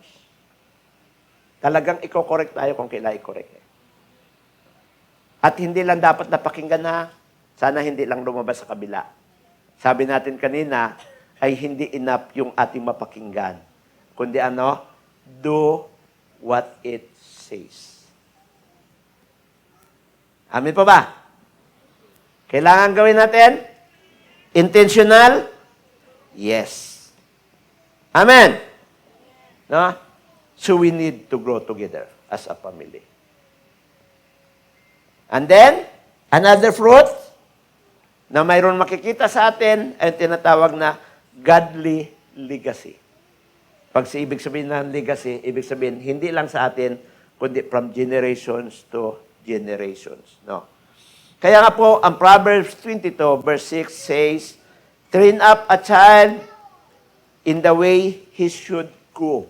Talagang i-correct tayo kung kailangan i-correct. At hindi lang dapat napakinggan na, sana hindi lang lumabas sa kabila. Sabi natin kanina, ay hindi enough yung ating mapakinggan. Kundi do what it says. Amin po ba? Kailangan gawin natin? Intentional? Yes. Amen. No? So we need to grow together as a family. And then, another fruit na mayroon makikita sa atin ay tinatawag na godly legacy. Pag sa ibig sabihin ng legacy, ibig sabihin, hindi lang sa atin, kundi from generations to generations. No? Kaya nga po, ang Proverbs 22, verse 6 says, train up a child in the way he should go.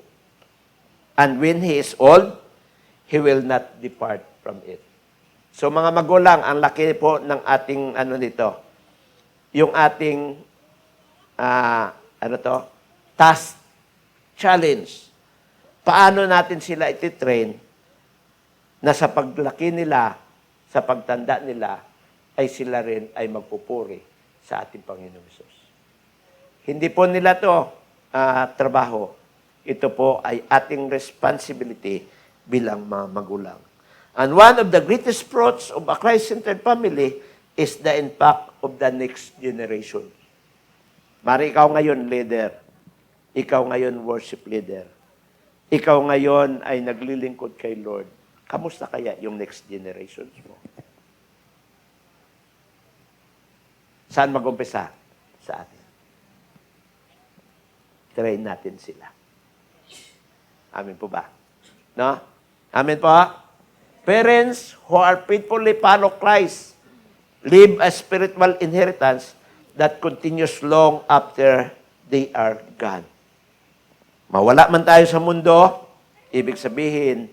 And when he is old, he will not depart from it. So mga magulang, ang laki po ng ating dito, yung ating task, challenge. Paano natin sila ititrain na sa paglaki nila, sa pagtanda nila, ay sila rin ay magpupuri sa ating Panginoong Hesus. Hindi po nila to trabaho. Ito po ay ating responsibility bilang mga magulang. And one of the greatest fruits of a Christ-centered family is the impact of the next generation. Mari ikaw ngayon leader, ikaw ngayon worship leader, ikaw ngayon ay naglilingkod kay Lord. Kamusta kaya yung next generations mo? Saan mag-umpisa? Sa atin. Train natin sila. Amin po ba? No? Amin po? Parents who are faithfully follow Christ live a spiritual inheritance that continues long after they are gone. Mawala man tayo sa mundo, ibig sabihin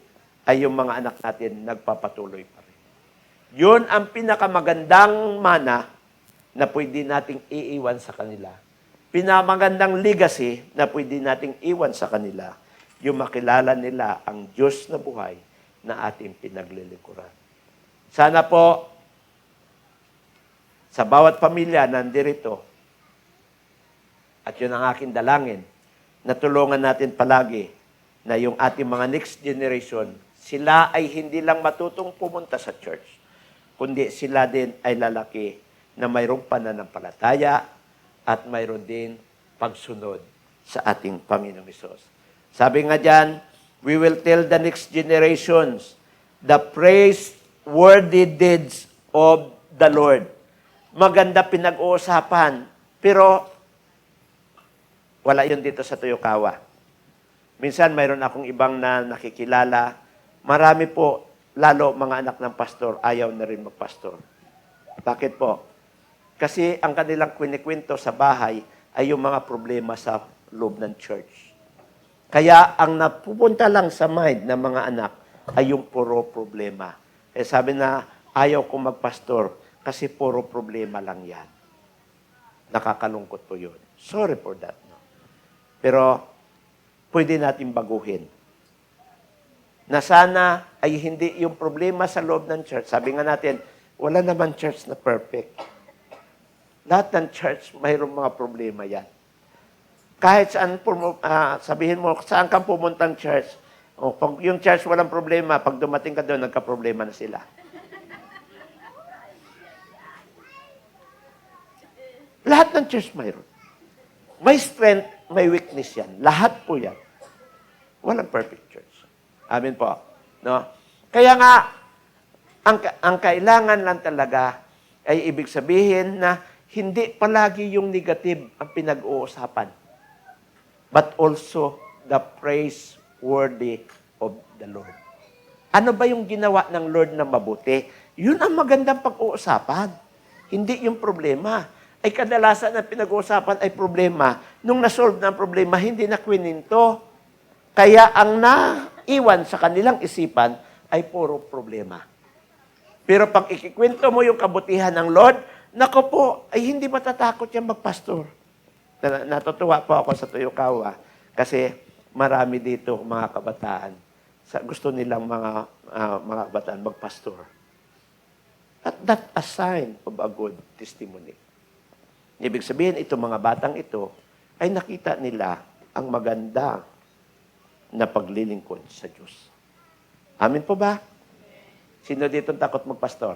ay yung mga anak natin nagpapatuloy pa rin. Yun ang pinakamagandang mana na pwede nating iiwan sa kanila. Pinakamagandang legacy na pwede nating iwan sa kanila, yung makilala nila ang Diyos na buhay na ating pinaglilingkuran. Sana po, sa bawat pamilya nandirito, at yun ang aking dalangin, na tulungan natin palagi na yung ating mga next generation, sila ay hindi lang matutong pumunta sa church, kundi sila din ay lalaki na mayroong pananampalataya at mayroon din pagsunod sa ating Panginoong Hesus. Sabi nga dyan, we will tell the next generations the praiseworthy deeds of the Lord. Maganda pinag-uusapan, pero wala yun dito sa Tuyokawa. Minsan, mayroon akong ibang na nakikilala. Marami po, lalo mga anak ng pastor, ayaw na rin magpastor. Bakit po? Kasi ang kanilang kwinikwento sa bahay ay yung mga problema sa loob ng church. Kaya ang napupunta lang sa mind ng mga anak ay yung puro problema. Eh sabi na, ayaw kong magpastor kasi puro problema lang yan. Nakakalungkot po yun. Sorry for that. No? Pero pwede natin baguhin. Na sana ay hindi yung problema sa loob ng church. Sabi nga natin, wala naman church na perfect. Lahat ng church, mayroong mga problema yan. Kahit saan, sabihin mo, saan kang pumuntang church, o pag yung church walang problema, pag dumating ka doon, nagka-problema na sila. Lahat ng church mayroon. May strength, may weakness yan. Lahat po yan. Walang perfect church. Amin po. No? Kaya nga, ang kailangan lang talaga ay ibig sabihin na hindi palagi yung negative ang pinag-uusapan, but also the praiseworthy of the Lord. Ano ba yung ginawa ng Lord na mabuti? Yun ang magandang pag-uusapan. Hindi yung problema. Ay kadalasan na pinag-uusapan ay problema. Nung nasolve na ang problema, hindi na kwininto. Kaya ang naiwan sa kanilang isipan ay puro problema. Pero pag ikikwento mo yung kabutihan ng Lord, nako po, ay hindi matatakot yan magpastor. Natutuwa po ako sa Tuyokawa kasi marami dito mga kabataan. Gusto nilang mga kabataan magpastor. At that a sign of a good testimony. Ibig sabihin, itong mga batang ito ay nakita nila ang maganda na paglilingkod sa Diyos. Amin po ba? Sino dito takot magpastor?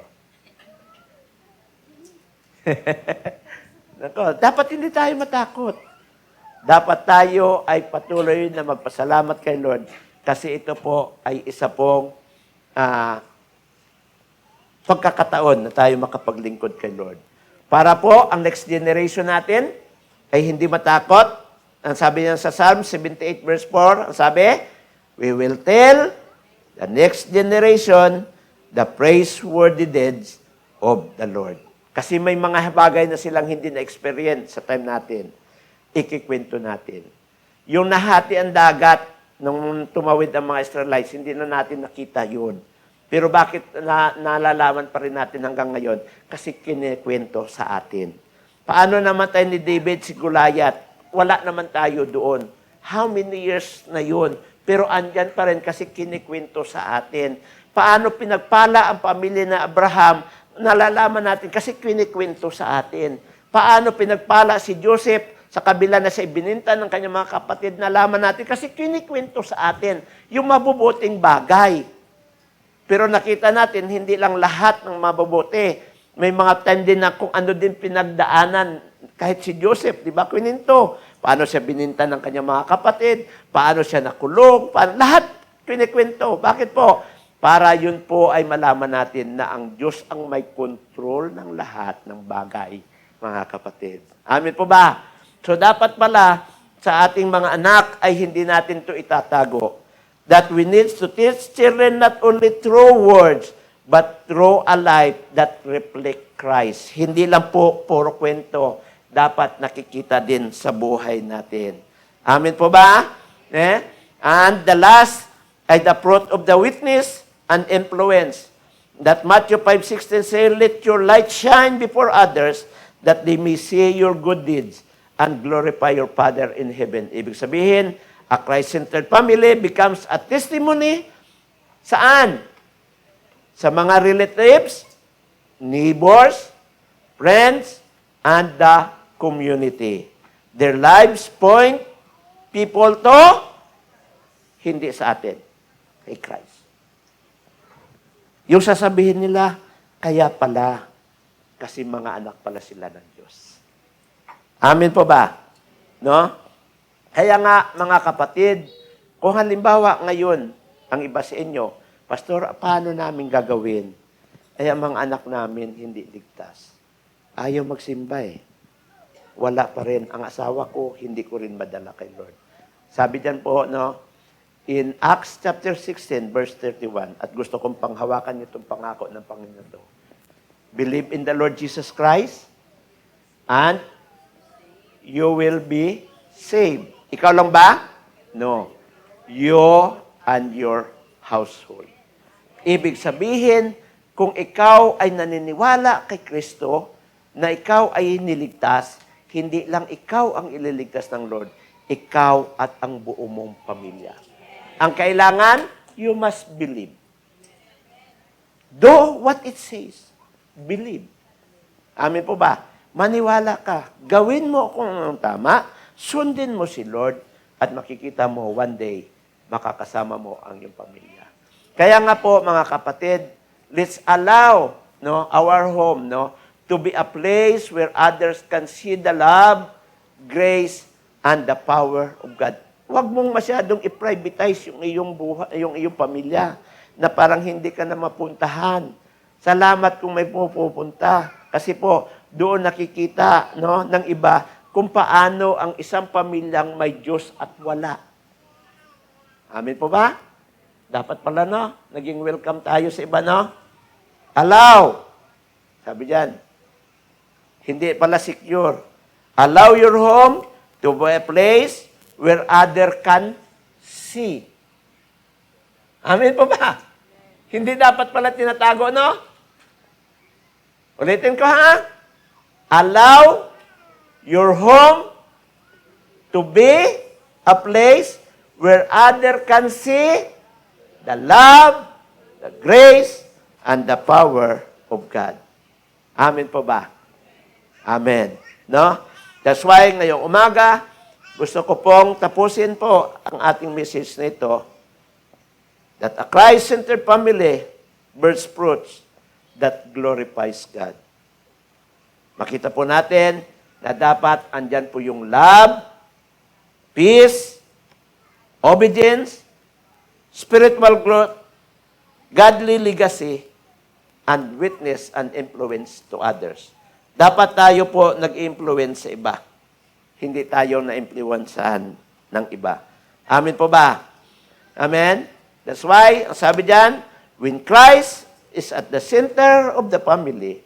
Dapat hindi tayo matakot. Dapat tayo ay patuloy na magpasalamat kay Lord kasi ito po ay isa pong pagkakataon na tayo makapaglingkod kay Lord. Para po ang next generation natin ay hindi matakot. Ang sabi niya sa Psalm 78 verse 4, ang sabi, we will tell the next generation the praiseworthy deeds of the Lord. Kasi may mga bagay na silang hindi na-experience sa time natin. Ikikwento natin. Yung nahati ang dagat nung tumawid ang mga Israelites, hindi na natin nakita yun. Pero bakit nalalaman pa rin natin hanggang ngayon? Kasi kinikwento sa atin. Paano namatay ni David si Goliath? Wala naman tayo doon. How many years na yun? Pero andyan pa rin kasi kinikwento sa atin. Paano pinagpala ang pamilya na Abraham? Nalalaman natin kasi kinikwento sa atin. Paano pinagpala si Joseph sa kabila na siya ibininta ng kanyang mga kapatid? Nalaman natin kasi kinikwento sa atin yung mabubuting bagay. Pero nakita natin, hindi lang lahat ng mabubuti. May mga time din na kung ano din pinagdaanan. Kahit si Joseph, di ba, kwininto. Paano siya bininta ng kanyang mga kapatid, paano siya nakulong, lahat kinikwento. Bakit po? Para yun po ay malaman natin na ang Diyos ang may control ng lahat ng bagay, mga kapatid. Amin po ba? So dapat pala sa ating mga anak ay hindi natin to itatago. That we need to teach children not only through words, but through a life that reflect Christ. Hindi lang po puro kwento. Dapat nakikita din sa buhay natin. Amen po ba? And the last ay the fruit of the witness and influence. That Matthew 5:16 says, let your light shine before others, that they may see your good deeds and glorify your Father in heaven. Ibig sabihin, a Christ-centered family becomes a testimony saan? Sa mga relatives, neighbors, friends, and the community. Their lives point people to hindi sa atin, kay Christ. Yung sasabihin nila, kaya pala, kasi mga anak pala sila ng Diyos. Amin po ba? No? Kaya nga, mga kapatid, kung halimbawa ngayon, ang iba sa inyo, Pastor, paano namin gagawin? Ay, ang mga anak namin hindi ligtas. Ayaw magsimba eh. Wala pa rin. Ang asawa ko, hindi ko rin madala kay Lord. Sabi diyan po, no, in Acts chapter 16, verse 31, at gusto kong panghawakan itong pangako ng Panginoon to. Believe in the Lord Jesus Christ, and you will be saved. Ikaw lang ba? No. You and your household. Ibig sabihin, kung ikaw ay naniniwala kay Kristo, na ikaw ay niligtas, hindi lang ikaw ang ililigtas ng Lord, ikaw at ang buo mong pamilya. Ang kailangan, you must believe. Do what it says. Believe. Amin po ba? Maniwala ka. Gawin mo kung anong tama, sundin mo si Lord, at makikita mo one day, makakasama mo ang iyong pamilya. Kaya nga po, mga kapatid, let's allow our home to be a place where others can see the love, grace, and the power of God. Huwag mong masyadong i-privatize yung iyong buhay, yung iyong pamilya, na parang hindi ka na mapuntahan. Salamat kung may pupunta. Kasi po, doon nakikita ng iba kung paano ang isang pamilyang may Diyos at wala. Amin po ba? Dapat pala, naging welcome tayo sa iba, Allow. Sabi diyan, hindi pala secure. Allow your home to be a place where other can see. Amin po ba? Hindi dapat pala tinatago, Ulitin ko, Allow your home to be a place where other can see the love, the grace, and the power of God. Amen po ba? Amen. That's why ngayong umaga, gusto ko pong tapusin po ang ating message na ito, that a Christ-centered family bears fruits that glorifies God. Makita po natin na dapat andyan po yung love, peace, obedience, spiritual growth, godly legacy, and witness and influence to others. Dapat tayo po nag-influence sa iba. Hindi tayo na-influencehan ng iba. Amen po ba? Amen? That's why, ang sabi diyan, when Christ is at the center of the family,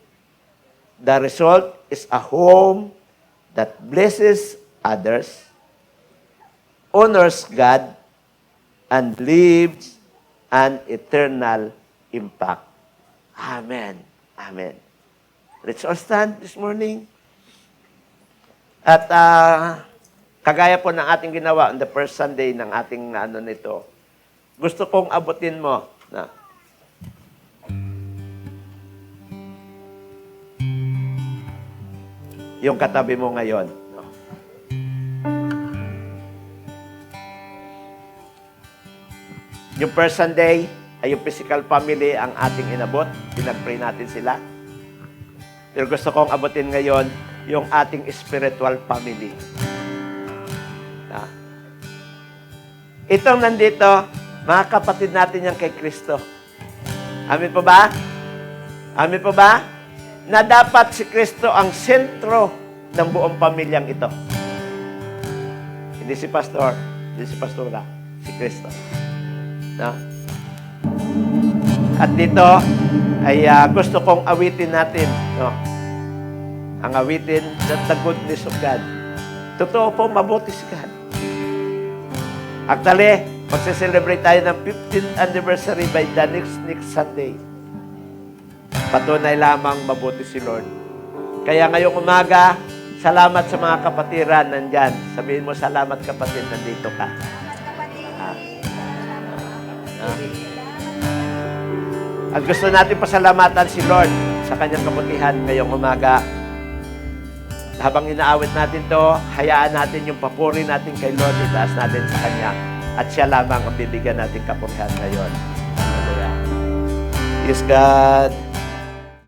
the result is a home that blesses others, honors God, and lives an eternal impact. Amen. Amen. Let's all stand this morning. At kagaya po ng ating ginawa on the first Sunday ng ating nito, gusto kong abutin mo na yung katabi mo ngayon. No? Yung first Sunday ay yung physical family ang ating inabot. Pinag-pray natin sila. Pero gusto kong abutin ngayon yung ating spiritual family. Na? Itong nandito, mga kapatid natin yan kay Kristo. Amin po ba? Amin po ba? Na dapat si Kristo ang sentro ng buong pamilyang ito. Hindi si pastor, hindi si pastora, si Kristo. No? At dito ay gusto kong awitin natin, no? Ang awitin, the goodness of God. Totoo po, mabuti si God. Actually, magse-celebrate tayo ng 15th anniversary by the next Sunday. Patunay lamang mabuti si Lord. Kaya ngayong umaga, salamat sa mga kapatiran nandyan. Sabihin mo, salamat kapatid, nandito ka. At gusto natin pasalamatan si Lord sa kanyang kabutihan ngayong umaga. Habang inaawit natin to, hayaan natin yung papuri natin kay Lord, itaas natin sa Kanya. At siya lamang ang bibigyan natin kapurihan ngayon. Hallelujah. Yes, God.